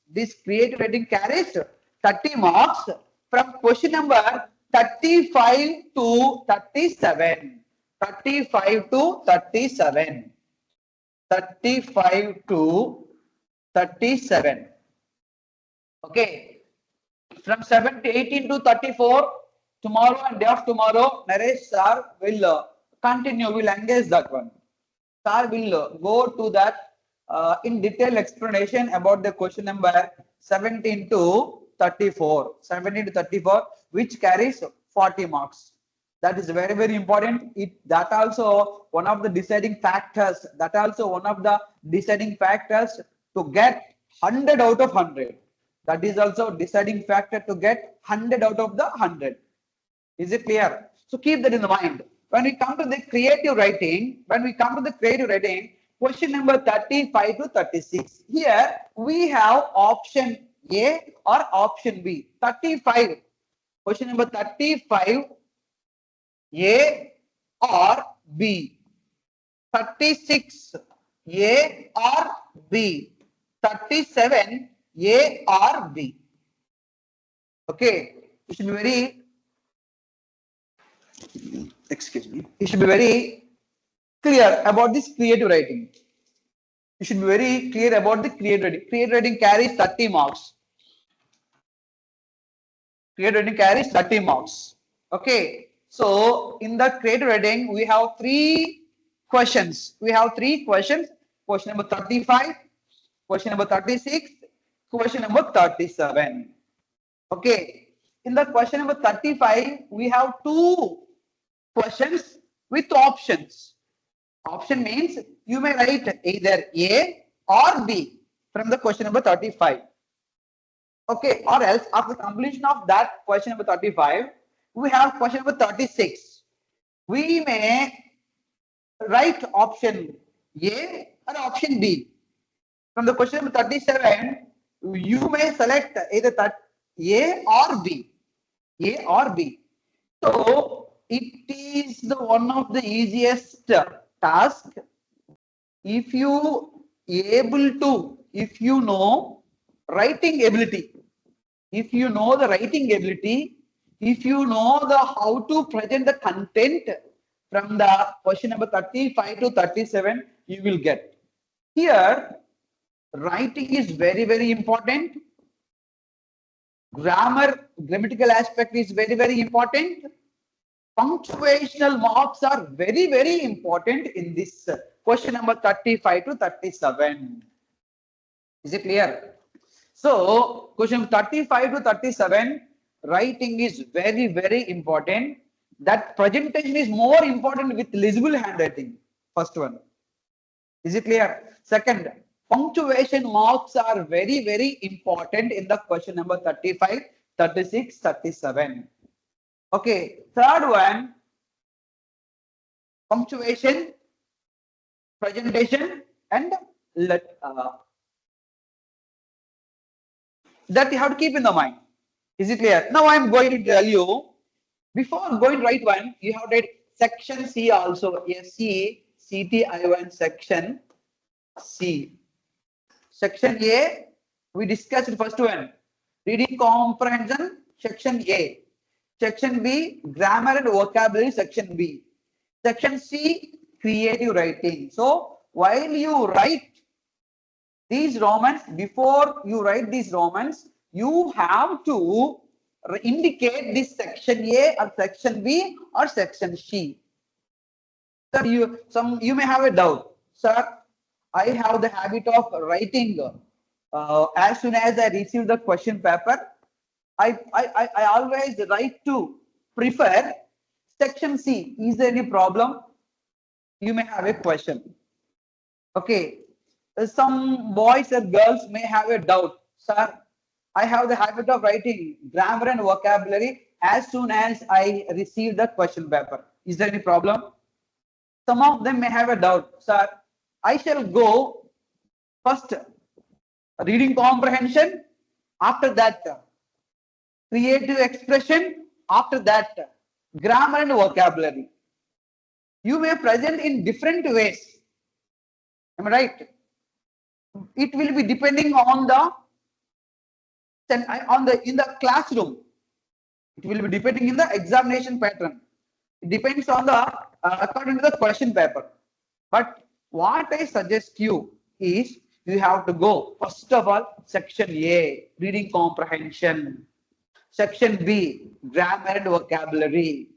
From question number 35 to 37. 35 to 37. 35 to 37. Okay, from 18 to 34, tomorrow and day after tomorrow, Naresh sir will continue, will engage that one. Sir will go to that in detail explanation about the question number 17 to 34. 17 to 34, which carries 40 marks. That is very, very important. That also one of the deciding factors. To get 100 out of 100. That is also deciding factor to get 100 out of the 100. Is it clear? So keep that in mind. When we come to the creative writing, question number 35 to 36. Here we have option A or option B. 35. Question number 35, A or B. 36, A or B. 37, A or B. Okay, you should be very, you should be very clear about this creative writing. Creative writing carries 30 marks. Okay, so in the creative writing, we have three questions. Question number 35, question number 36, question number 37. Okay, in the question number 35, we have two questions with options. Option means you may write either A or B from the question number 35. Okay, or else after completion of that question number 35, we have question number 36. We may write option A or option B. From the question number 37, you may select either A or B. So it is one of the easiest task. If you know writing ability. If you know the writing ability, if you know the how to present the content from the question number 35 to 37, you will get. Here, writing is very, very important. Grammatical aspect is very, very important. Punctuational marks are very, very important in this question number 35 to 37. Is it clear? So, question 35 to 37, writing is very, very important. That presentation is more important with legible handwriting. First one. Is it clear? Second, punctuation marks are very, very important in the question number 35, 36, 37. Okay. Third one, punctuation, presentation, and that you have to keep in the mind. Is it clear? Now I am going to tell you, before going to write one, you have to write section C also. SECTI1 section C. Section A, we discussed the first one. Reading comprehension, section A. Section B, grammar and vocabulary, section B. Section C, creative writing. So while you write these Romans, before you write these Romans, you have to indicate this section A or section B or section C. Sir, you may have a doubt. Sir, I have the habit of writing as soon as I receive the question paper. I always write to prefer section C. Is there any problem? You may have a question. Okay. Some boys and girls may have a doubt. Sir, I have the habit of writing grammar and vocabulary as soon as I receive the question paper. Is there any problem? Some of them may have a doubt. Sir, I shall go first reading comprehension, after that creative expression, after that grammar and vocabulary. You may present in different ways. Am I right? It will be depending on in the classroom. It will be depending in the examination pattern. It depends on the according to the question paper. But what I suggest you is you have to go first of all section A, reading comprehension. Section B, grammar and vocabulary.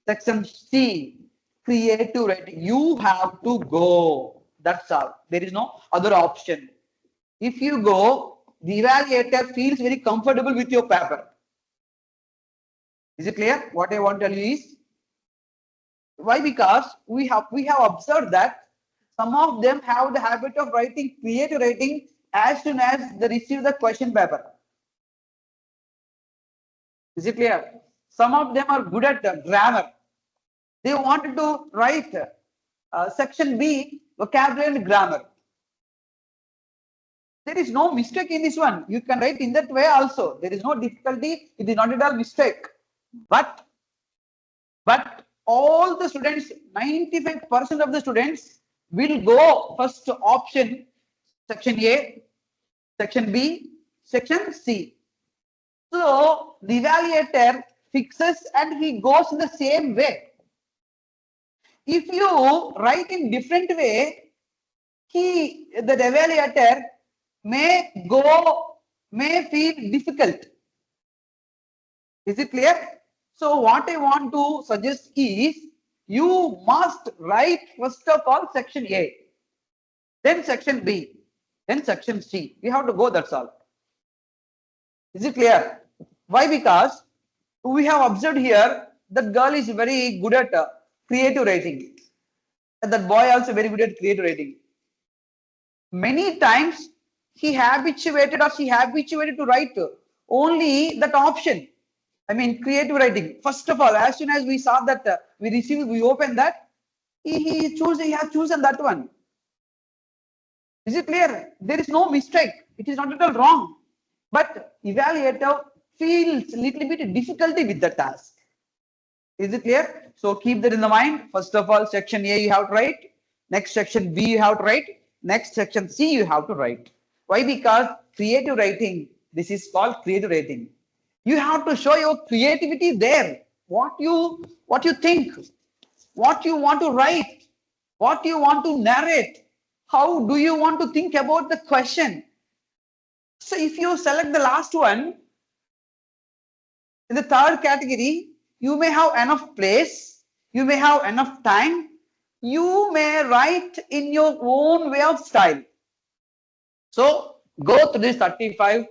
Section C, creative writing. You have to go. That's all. There is no other option. If you go, the evaluator feels very comfortable with your paper. Is it clear? What I want to tell you is, why? Because we have observed that some of them have the habit of writing creative writing as soon as they receive the question paper. Is it clear? Some of them are good at grammar. They wanted to write section B, vocabulary and grammar. There is no mistake in this one. You can write in that way also. There is no difficulty. It is not at all mistake. But all the students, 95% of the students will go first option section A, section B, section C. So the evaluator fixes and he goes in the same way. If you write in different way, the evaluator may feel difficult. Is it clear? So what I want to suggest is you must write first of all section A, then section B, then section C. You have to go, that's all. Is it clear? Why? Because we have observed here that girl is very good at creative writing. And that boy also very good at creative writing. Many times he habituated or she habituated to write only that option. I mean creative writing. First of all, as soon as we saw that we opened that, he has chosen that one. Is it clear? There is no mistake. It is not at all wrong. But evaluator feels little bit difficulty with the task. Is it clear? So keep that in the mind. First of all, section A you have to write. Next section B you have to write. Next section C you have to write. Why? Because creative writing, this is called creative writing. You have to show your creativity there. What you think, what you want to write, what you want to narrate, how do you want to think about the question. So if you select the last one, in the third category, you may have enough place, you may have enough time, you may write in your own way of style. So go to this 35,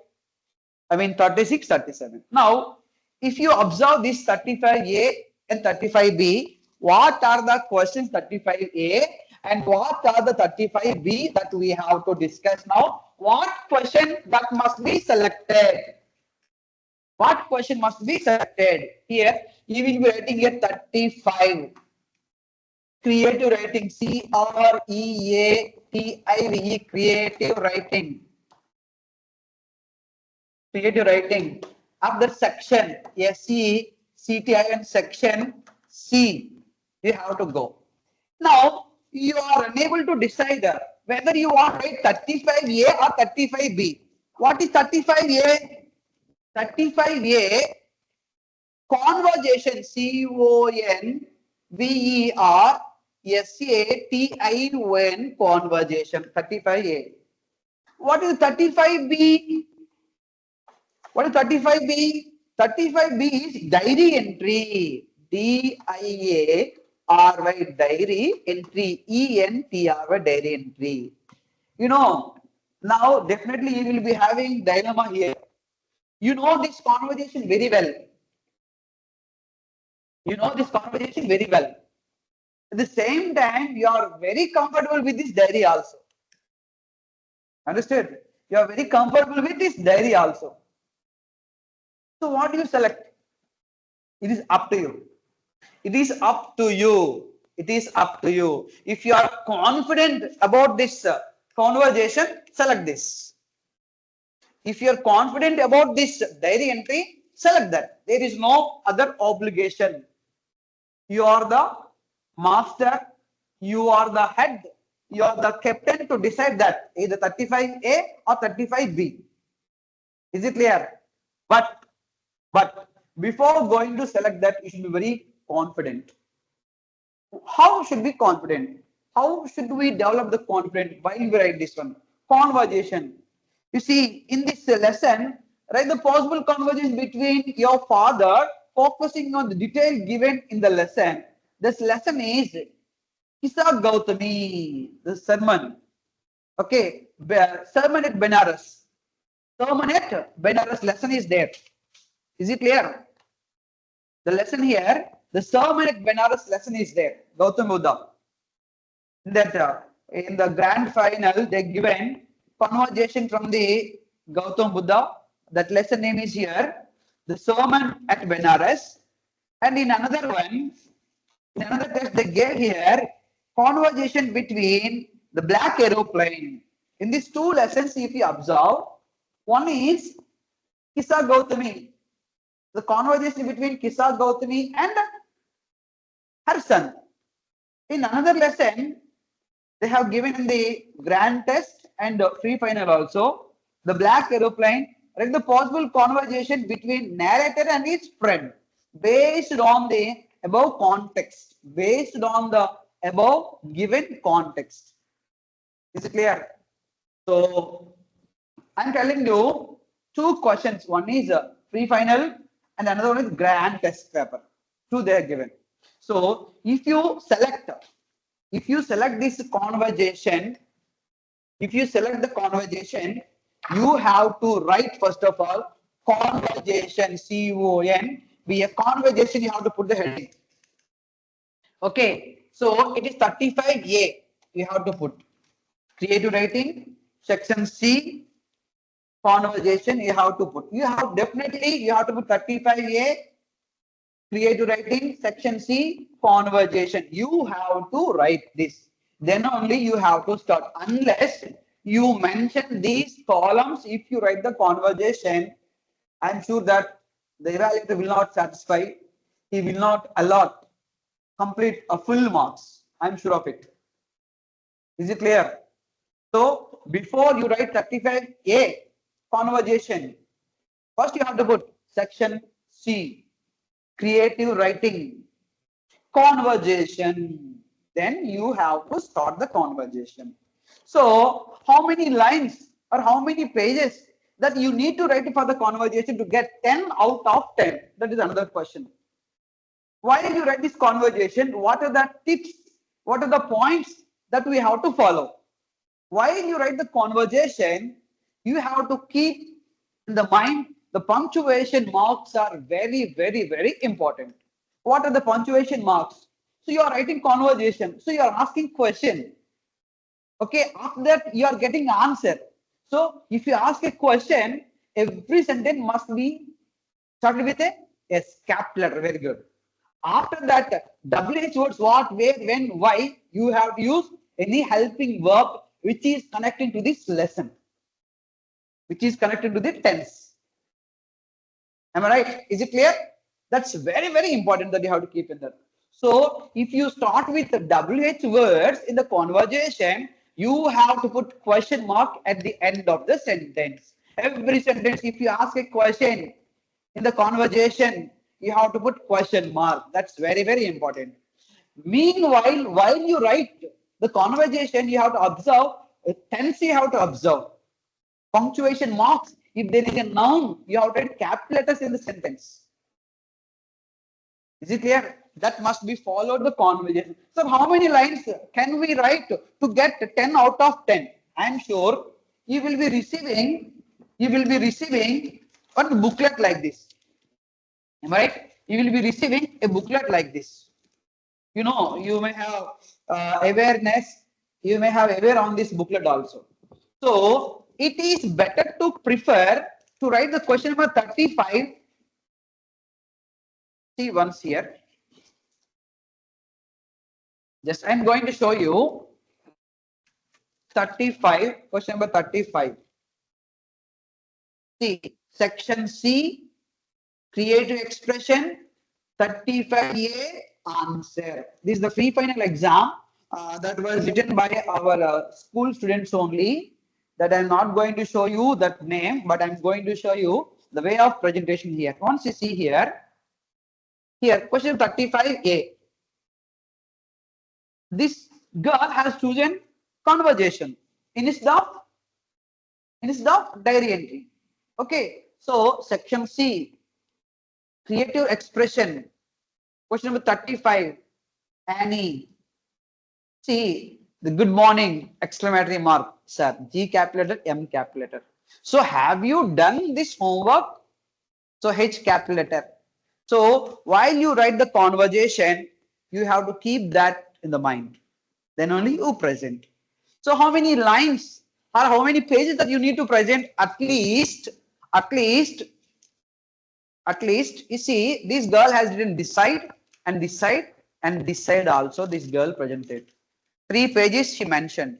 36, 37. Now, if you observe this 35A and 35B, what are the questions 35A and what are the 35B that we have to discuss now? What question that must be selected? What question must be selected? Here, you will be writing a 35. Creative writing, CREATIVE, creative writing. Creative writing. After section, SECTIN section C, you have to go. Now, you are unable to decide whether you want to write 35A or 35B. What is 35A? 35A, conversation, CONVERSATION, conversation, 35A. What is 35B? What is 35B? 35B is diary entry. DIARY, diary entry. ENTRY, diary entry. You know, now definitely you will be having dilemma here. You know this conversation very well. You know this conversation very well. At the same time, you are very comfortable with this diary also. Understood? You are very comfortable with this diary also. So what do you select? It is up to you. It is up to you. It is up to you. If you are confident about this conversation, select this. If you are confident about this diary entry, select that. There is no other obligation. You are the master, you are the head, you are the captain to decide that either 35A or 35B. Is it clear? But before going to select that, you should be very confident. How should we be confident? How should we develop the confidence while we write this one? Conversation. You see, in this lesson, write the possible conversation between your father, focusing on the detail given in the lesson. This lesson is Kisa Gautami, the sermon. Okay, sermon at Benares. Sermon at Benares lesson is there. Is it clear? The lesson here, the sermon at Benares lesson is there. Gautam Buddha. That in the grand final, they given conversation from the Gautam Buddha. That lesson name is here, the sermon at Benares. And in another one, in another test, they gave here conversation between the black aeroplane. In these two lessons, if you observe, one is Kisa Gautami, the conversation between Kisa Gautami and her son. In another lesson, they have given the grand test and free final also, the black aeroplane, and the possible conversation between narrator and his friend based on the above context, based on the above given context. Is it clear? So I'm telling you two questions. One is free final and another one is grand test paper. Two they are given. So if you select this conversation, if you select the conversation, you have to write first of all conversation, CON. Be a conversation, you have to put the heading. Okay, so it is 35A. You have to put creative writing, section C, conversation. You have to put. You have to put 35A. Creative writing, section C, conversation. You have to write this. Then only you have to start. Unless you mention these columns, if you write the conversation, I'm sure that the evaluator will not satisfy. He will not allot complete a full marks. I'm sure of it. Is it clear? So before you write 35A conversation, first you have to put section C, creative writing, conversation. Then you have to start the conversation. So how many lines or how many pages that you need to write for the conversation to get 10 out of 10? That is another question. While you write this conversation, what are the tips? What are the points that we have to follow? While you write the conversation, you have to keep in the mind the punctuation marks are very, very, very important. What are the punctuation marks? So you are writing conversation. So you are asking question. Okay, after that you are getting answer. So if you ask a question, every sentence must be started with a yes, cap letter. Very good. After that, WH words, what, where, when, why, you have to use any helping verb which is connecting to this lesson, which is connected to the tense. Am I right? Is it clear? That's very, very important that you have to keep in that. So if you start with the WH words in the conversation, you have to put question mark at the end of the sentence. Every sentence, if you ask a question in the conversation, you have to put question mark. That's very, very important. Meanwhile, while you write the conversation, you have to observe tense. You have to observe punctuation marks. If there is a noun, you have to write capital letters in the sentence. Is it clear? That must be followed the conversation. So how many lines can we write to get 10 out of 10? I am sure you will be receiving one booklet like this. Am I right? You will be receiving a booklet like this. You know, you may have awareness, you may have aware on this booklet also. So it is better to prefer to write the question number 35. See once here. Just I'm going to show you 35, question number 35. See, section C, creative expression, 35A, answer. This is the free final exam that was written by our school students only. That I'm not going to show you that name, but I'm going to show you the way of presentation here. Once you see here, question 35A. This girl has chosen conversation instead of diary entry. Okay, so section C, creative expression, question number 35, Annie. See, the good morning, exclamatory mark, sir, G capital letter, M capital letter. So have you done this homework? So H capital letter. So while you write the conversation, you have to keep that in the mind. Then only you present. So how many lines or how many pages that you need to present? At least, you see, this girl has written decide and decide and decide also. This girl presented 3 pages she mentioned.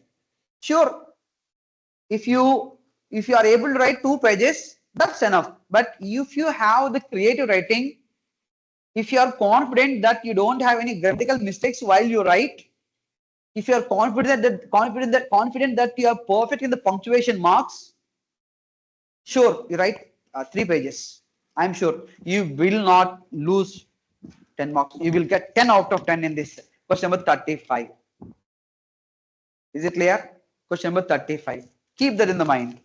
Sure, if you are able to write 2 pages, that's enough. But if you have the creative writing, if you are confident that you don't have any grammatical mistakes while you write, if you are confident that you are perfect in the punctuation marks, sure, you write 3 pages. I'm sure you will not lose 10 marks. You will get 10 out of 10 in this question number 35. Is it clear? Question number 35. Keep that in the mind.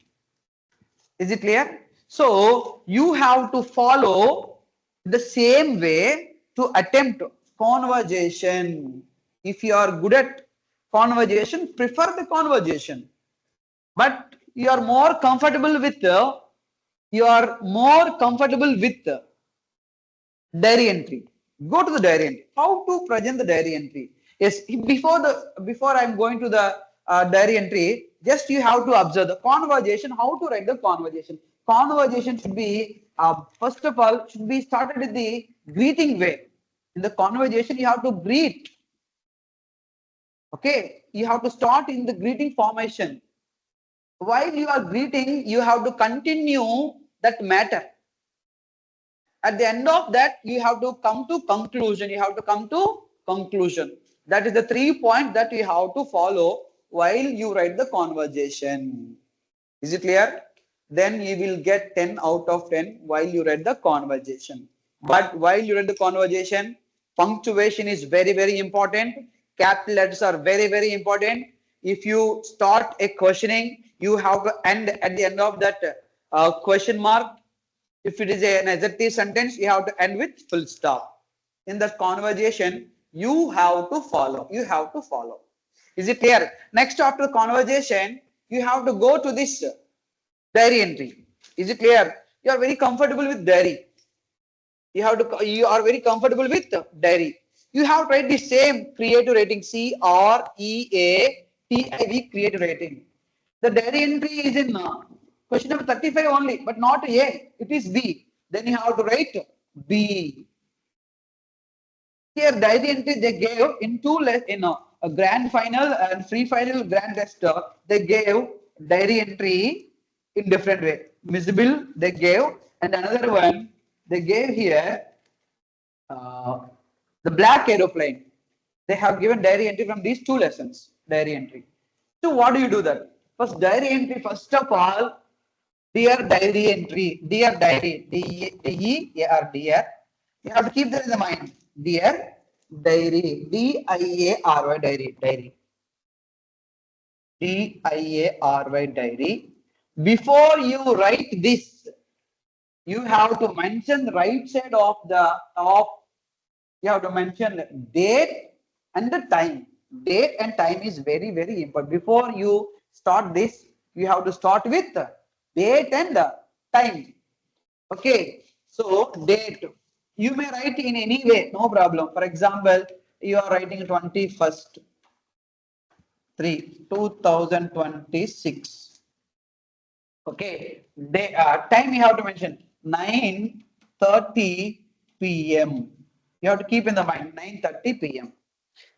Is it clear? So you have to follow the same way to attempt conversation. If you are good at conversation, prefer the conversation. But you are more comfortable with diary entry. Go to the diary entry. How to present the diary entry? Yes, before I'm going to the diary entry, just you have to observe the conversation. How to write the conversation? Conversation should be first of all should be started with the greeting way. In the conversation, you have to greet. Okay, you have to start in the greeting formation. While you are greeting, you have to continue that matter. At the end of that, you have to come to conclusion. That is the 3 points that you have to follow while you write the conversation. Is it clear? Then you will get 10 out of 10 while you read the conversation. But while you read the conversation, punctuation is very, very important. Capital letters are very, very important. If you start a questioning, you have to end at the end of that question mark. If it is an adjective sentence, you have to end with full stop. In the conversation, you have to follow. You have to follow. Is it clear? Next, after the conversation, you have to go to this diary entry. Is it clear? You are very comfortable with diary. You are very comfortable with diary. You have to write the same creative rating, CREATIV creative rating. The diary entry is in question number 35 only, but not A. It is B. Then you have to write B. Here diary entry they gave in two a grand final and free final grand test. They gave diary entry in different way. Visible they gave, and another one they gave here the black aeroplane. They have given diary entry from these two lessons. Diary entry. So what do you do that? First diary entry. First of all, dear diary entry. Dear diary. D-E-A-R. Dear. You have to keep that in the mind. Dear diary. D-I-A-R-Y. Diary. Diary. D-I-A-R-Y. Diary. Before you write this, you have to mention the right side of the top. You have to mention date and the time. Date and time is very, very important. Before you start this, you have to start with date and time. Okay. So date. You may write in any way, no problem. For example, you are writing 21st 3 2026. Okay. Time you have to mention 9:30 p.m. You have to keep in the mind 9:30 p.m.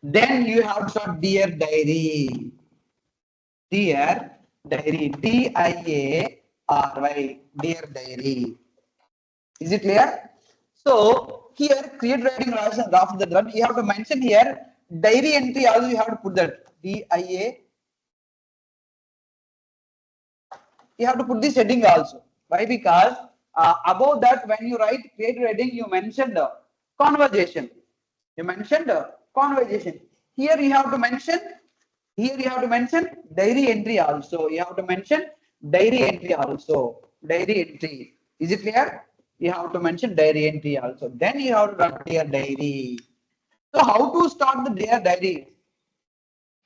Then you have to start dear diary. Dear diary. D-I-A-R-Y. Dear diary. Is it clear? So here create writing after that one you have to mention here diary entry also you have to put that D-I-A. You have to put this heading also. Why? Because above that when you write create writing you mentioned conversation. You mentioned conversation. Here you have to mention. Here you have to mention diary entry also. You have to mention diary entry also. Diary entry. Is it clear? You have to mention diary entry also. Then you have to write dear diary. So how to start the dear diary?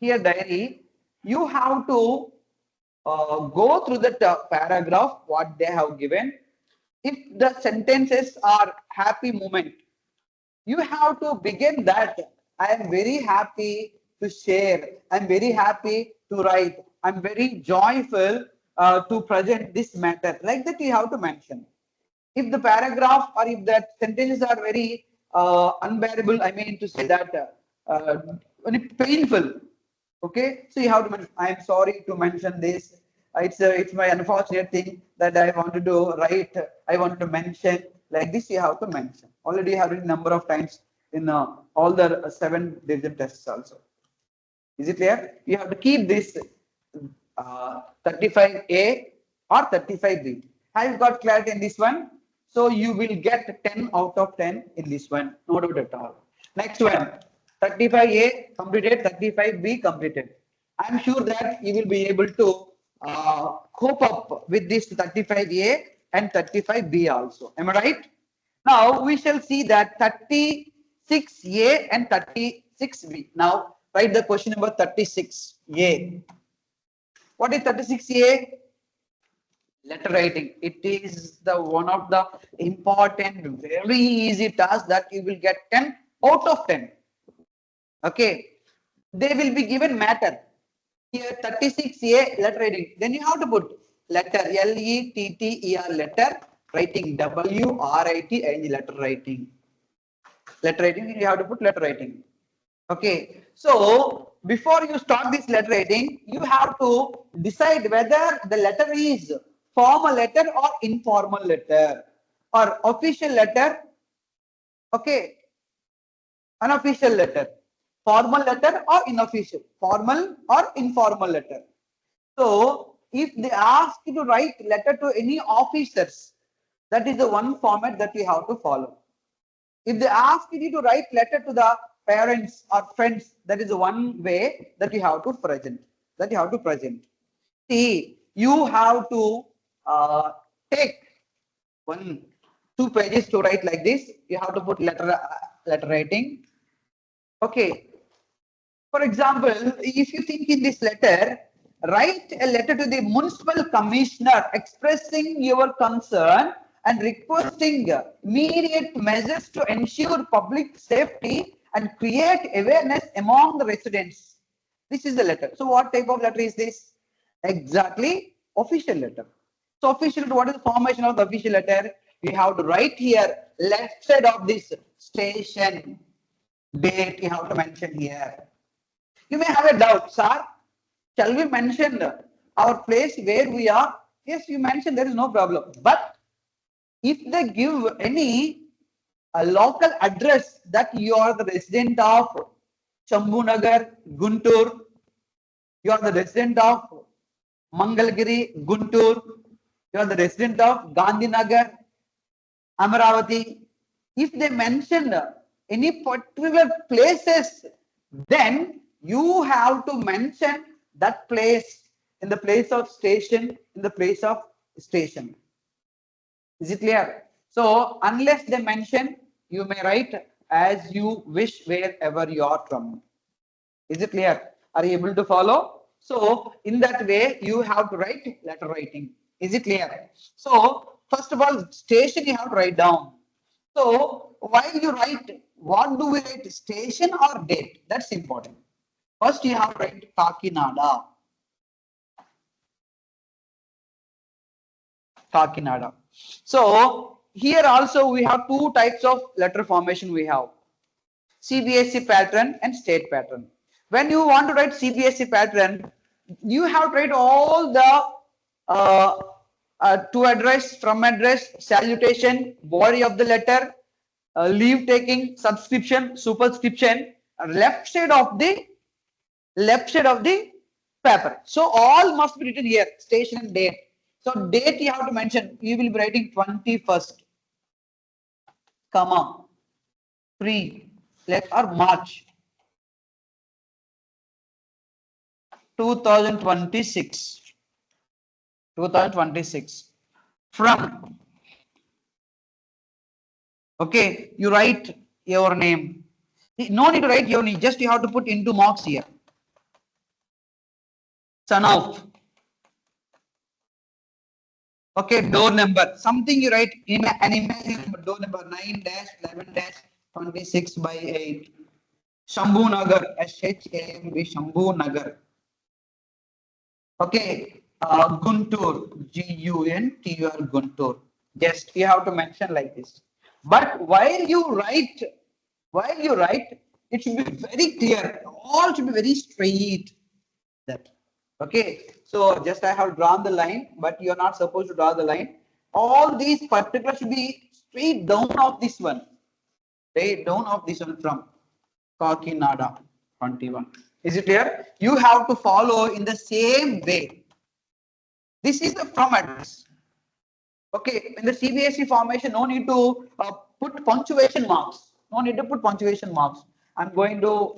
Here diary. You have to go through the paragraph what they have given. If the sentences are happy moment, you have to begin that. I am very happy to share. I'm very happy to write. I'm very joyful to present this matter. Like that, you have to mention. If the paragraph or if the sentences are very unbearable, I mean to say that very painful. Okay, so you have to mention. I am sorry to mention this. It's my unfortunate thing that I wanted to write. I want to mention like this. You have to mention. Already you have written number of times in all the 7 division tests also. Is it clear? You have to keep this 35A or 35B. Have you got clarity in this one? So you will get 10 out of 10 in this one. No doubt at all. Next one. 35A completed, 35B completed. I'm sure that you will be able to cope up with this 35A and 35B also. Am I right? Now we shall see that 36A and 36B. Now write the question number 36A. What is 36A? Letter writing. It is the one of the important, very easy task that you will get 10 out of 10. Okay. They will be given matter. Here 36A letter writing. Then you have to put letter L-E-T-T-E-R letter writing W-R-I-T-I-N-G letter writing. Letter writing, you have to put letter writing. Okay. So before you start this letter writing, you have to decide whether the letter is formal letter or informal letter or official letter. Okay. Unofficial letter. Formal letter or unofficial? Formal or informal letter? So if they ask you to write letter to any officers, that is the one format that we have to follow. If they ask you to write letter to the parents or friends, that is the one way that you have to present. See, you have to take 2 pages to write like this. You have to put letter writing. Okay. For example, if you think in this letter, write a letter to the municipal commissioner expressing your concern and requesting immediate measures to ensure public safety and create awareness among the residents. This is the letter. So what type of letter is this? Exactly, official letter. So official, what is the formation of the official letter? We have to write here, left side of this station, date you have to mention here. You may have a doubt, sir. Shall we mention our place where we are? Yes, you mentioned, there is no problem. But if they give any local address that you are the resident of Shambhunagar, Guntur, you are the resident of Mangalgiri, Guntur, you are the resident of Gandhinagar, Amaravati. If they mention any particular places, then you have to mention that place in the place of station, in the place of station. Is it clear? So unless they mention, you may write as you wish wherever you are from. Is it clear? Are you able to follow? So in that way, you have to write letter writing. Is it clear? So first of all, station you have to write down. So while you write, what do we write? Station or date? That's important. First you have to write Kakinada. Kakinada. So here also we have two types of letter formation we have. CBSE pattern and state pattern. When you want to write CBSE pattern, you have to write all the to address, from address, salutation, body of the letter, leave taking, subscription, superscription, left side of the paper. So all must be written here, station and date. So date you have to mention. You will be writing 21st, comma, or March 2026. 2026. From. Okay, you write your name. No need to write your name, just you have to put into marks here. Son of. Okay, door number. Something you write in an imaginary number, door number 9-11-26/8. Shambhu Nagar, SHAMB, Shambhu Nagar. Okay, Guntur, GUNTUR, Guntur. Just you have to mention like this. But while you write, it should be very clear. All should be very straight. That. Okay, so just I have drawn the line, but you are not supposed to draw the line. All these particulars should be straight down of this one. Straight down of this one from Kakinada 21. Is it clear? You have to follow in the same way. This is the from address. Okay, in the CBSE formation, no need to put punctuation marks. No need to put punctuation marks. I'm going to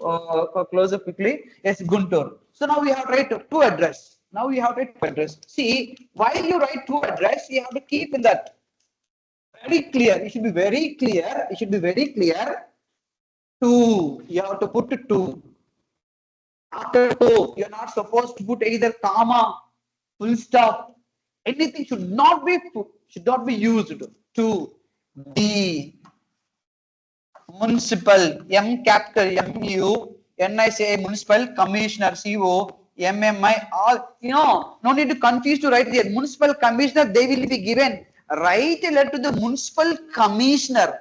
close up quickly. Yes, Guntur. So now we have to write to address. Now we have to write to address. See, while you write to address, you have to keep in that very clear. It should be very clear. It should be very clear. To, you have to put to. After to, you're not supposed to put either comma, full stop. Anything should not be used. To the municipal, M capital MU, NICA municipal commissioner, CO, MMI, all, no need to confuse to write there. Municipal commissioner, they will be given. Write a letter to the municipal commissioner.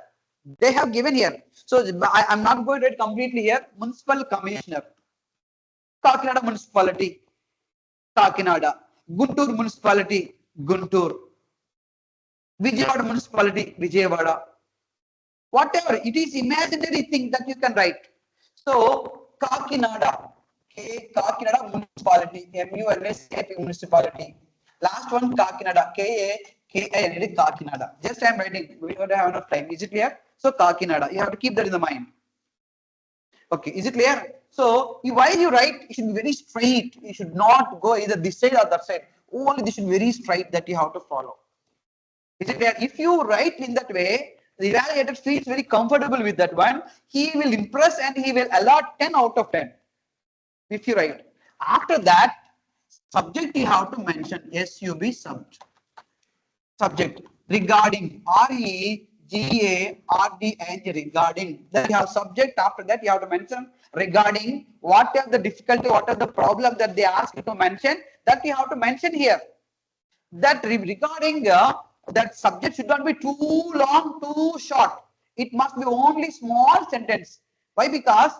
They have given here. So I'm not going to write completely here. Municipal commissioner. Kakinada municipality. Kakinada. Guntur municipality. Guntur. Vijayawada municipality. Vijayawada. Whatever. It is imaginary thing that you can write. So Kakinada. K, Kakinada municipality. M-U-N-I-C-I-P municipality. Last one, Kakinada. K-A-K-I-N-A-D, Kakinada. Just I am writing. We don't have enough time. Is it clear? So Kakinada. You have to keep that in the mind. Okay, is it clear? So while you write, it should be very straight. You should not go either this side or that side. Only this should be very straight that you have to follow. Is it clear? If you write in that way, the evaluator feels very comfortable with that one. He will impress and he will allot 10 out of 10. If you write. After that, subject you have to mention SUB subject regarding REGARDING regarding. Then you have subject. After that you have to mention regarding what are the difficulty, what are the problem that they ask you to mention, that you have to mention here. That regarding that subject should not be too long, too short. It must be only small sentence. Why? Because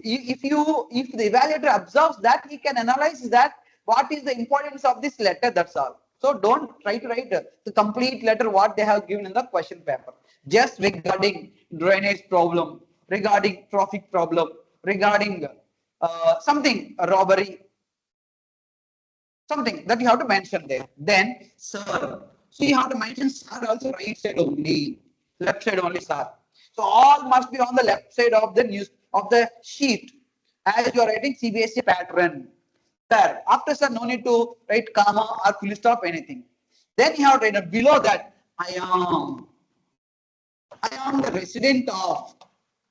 if the evaluator observes that, he can analyze that what is the importance of this letter. That's all. So don't try to write the complete letter what they have given in the question paper. Just regarding drainage problem, regarding traffic problem, regarding something robbery, something that you have to mention there. Then sir. So you have to mention sir also right side only, left side only sir. So all must be on the left side of the news of the sheet as you are writing CBSE pattern. There. After sir, no need to write comma or full stop anything. Then you have to write below that I am the resident of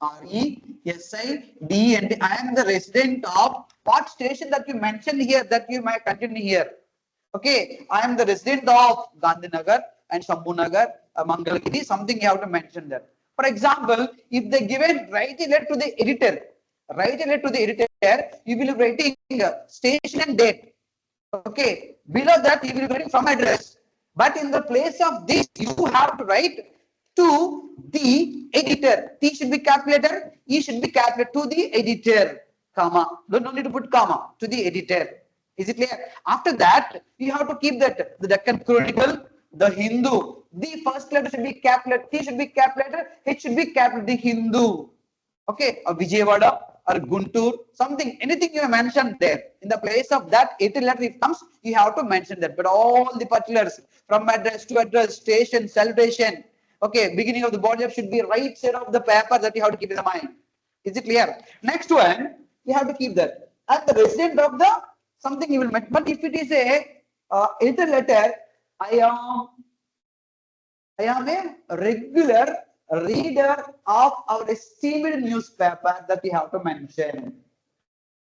RESID I am the resident of what station that you mentioned here, that you might continue here. Okay, I am the resident of Gandhinagar and Shambhunagar, Mangalagiri, something you have to mention that. For example, if they given write a letter to the editor, you will be writing station and date. Okay, below that you will be writing from address. But in the place of this, you have to write to the editor. T should be capital letter, E should be capital letter, to the editor, comma. Don't need to put comma, to the editor. Is it clear? After that, you have to keep that the Deccan Chronicle, the Hindu. The first letter should be capital letter, T should be capital letter, H should be capital, the Hindu. Okay, or Vijayawada or Guntur, something, anything you mentioned there. In the place of that 80 letter if comes, you have to mention that. But all the particulars from address to address, station, salutation, okay, beginning of the body should be right side of the paper, that you have to keep in mind. Is it clear? Next one, you have to keep that. At the resident of the something you will mention. But if it is a editor letter, I am a regular reader of our esteemed newspaper, that you have to mention.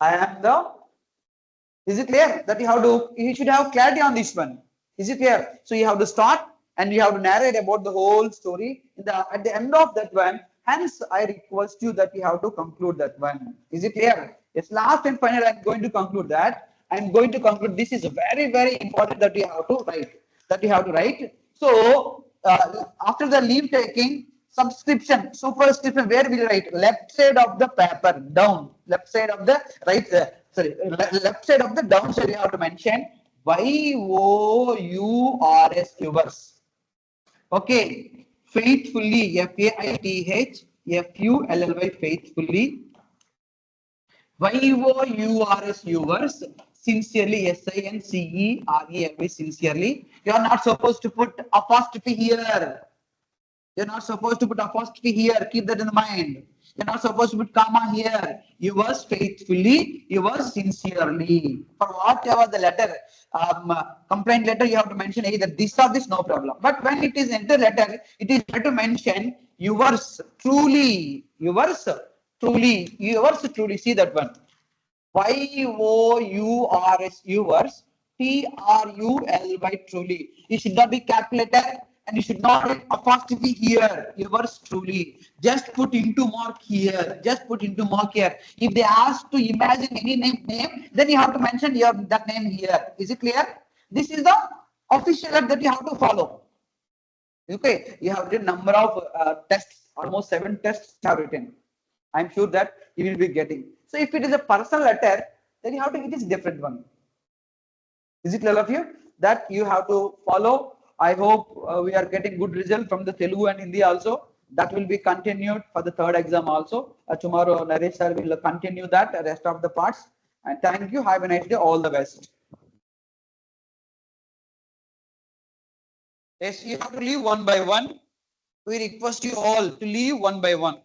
I am the. Is it clear? That you should have clarity on this one. Is it clear? So you have to start and you have to narrate about the whole story. At the end of that one, hence I request you that you have to conclude that one. Is it clear? Yes, last and final, I'm going to conclude that. I'm going to conclude. This is very, very important that you have to write. So after the leave taking, subscription, superscription, where will you write? Left side of the paper, down. Left side of the left side of the down side, you have to mention YOURS, yours. Okay, faithfully, FAITHFULLY, faithfully. YOURS, yours. Sincerely, SINCERELY, sincerely. You are not supposed to put apostrophe here. You're not supposed to put apostrophe here. Keep that in the mind. You're not supposed to put comma here. Yours faithfully, yours sincerely. For whatever the letter, complaint letter, you have to mention either this or this, no problem. But when it is enter letter, it is better to mention yours truly. Yours truly. Yours truly. See that one. YOURS, yours. TRULY, truly. It should not be capital letter. And you should not write apostrophe here. Yours truly. Just put into mark here. Just put into mark here. If they ask to imagine any name, then you have to mention that name here. Is it clear? This is the official that you have to follow. Okay. You have written number of tests. Almost 7 tests have written. I'm sure that you will be getting. So if it is a personal letter, then you have to get this different one. Is it clear of you? That you have to follow. I hope we are getting good result from the Telugu and Hindi also. That will be continued for the third exam also. Tomorrow, Naresh sir will continue that rest of the parts. And thank you. Have a nice day. All the best. Yes, you have to leave one by one. We request you all to leave one by one.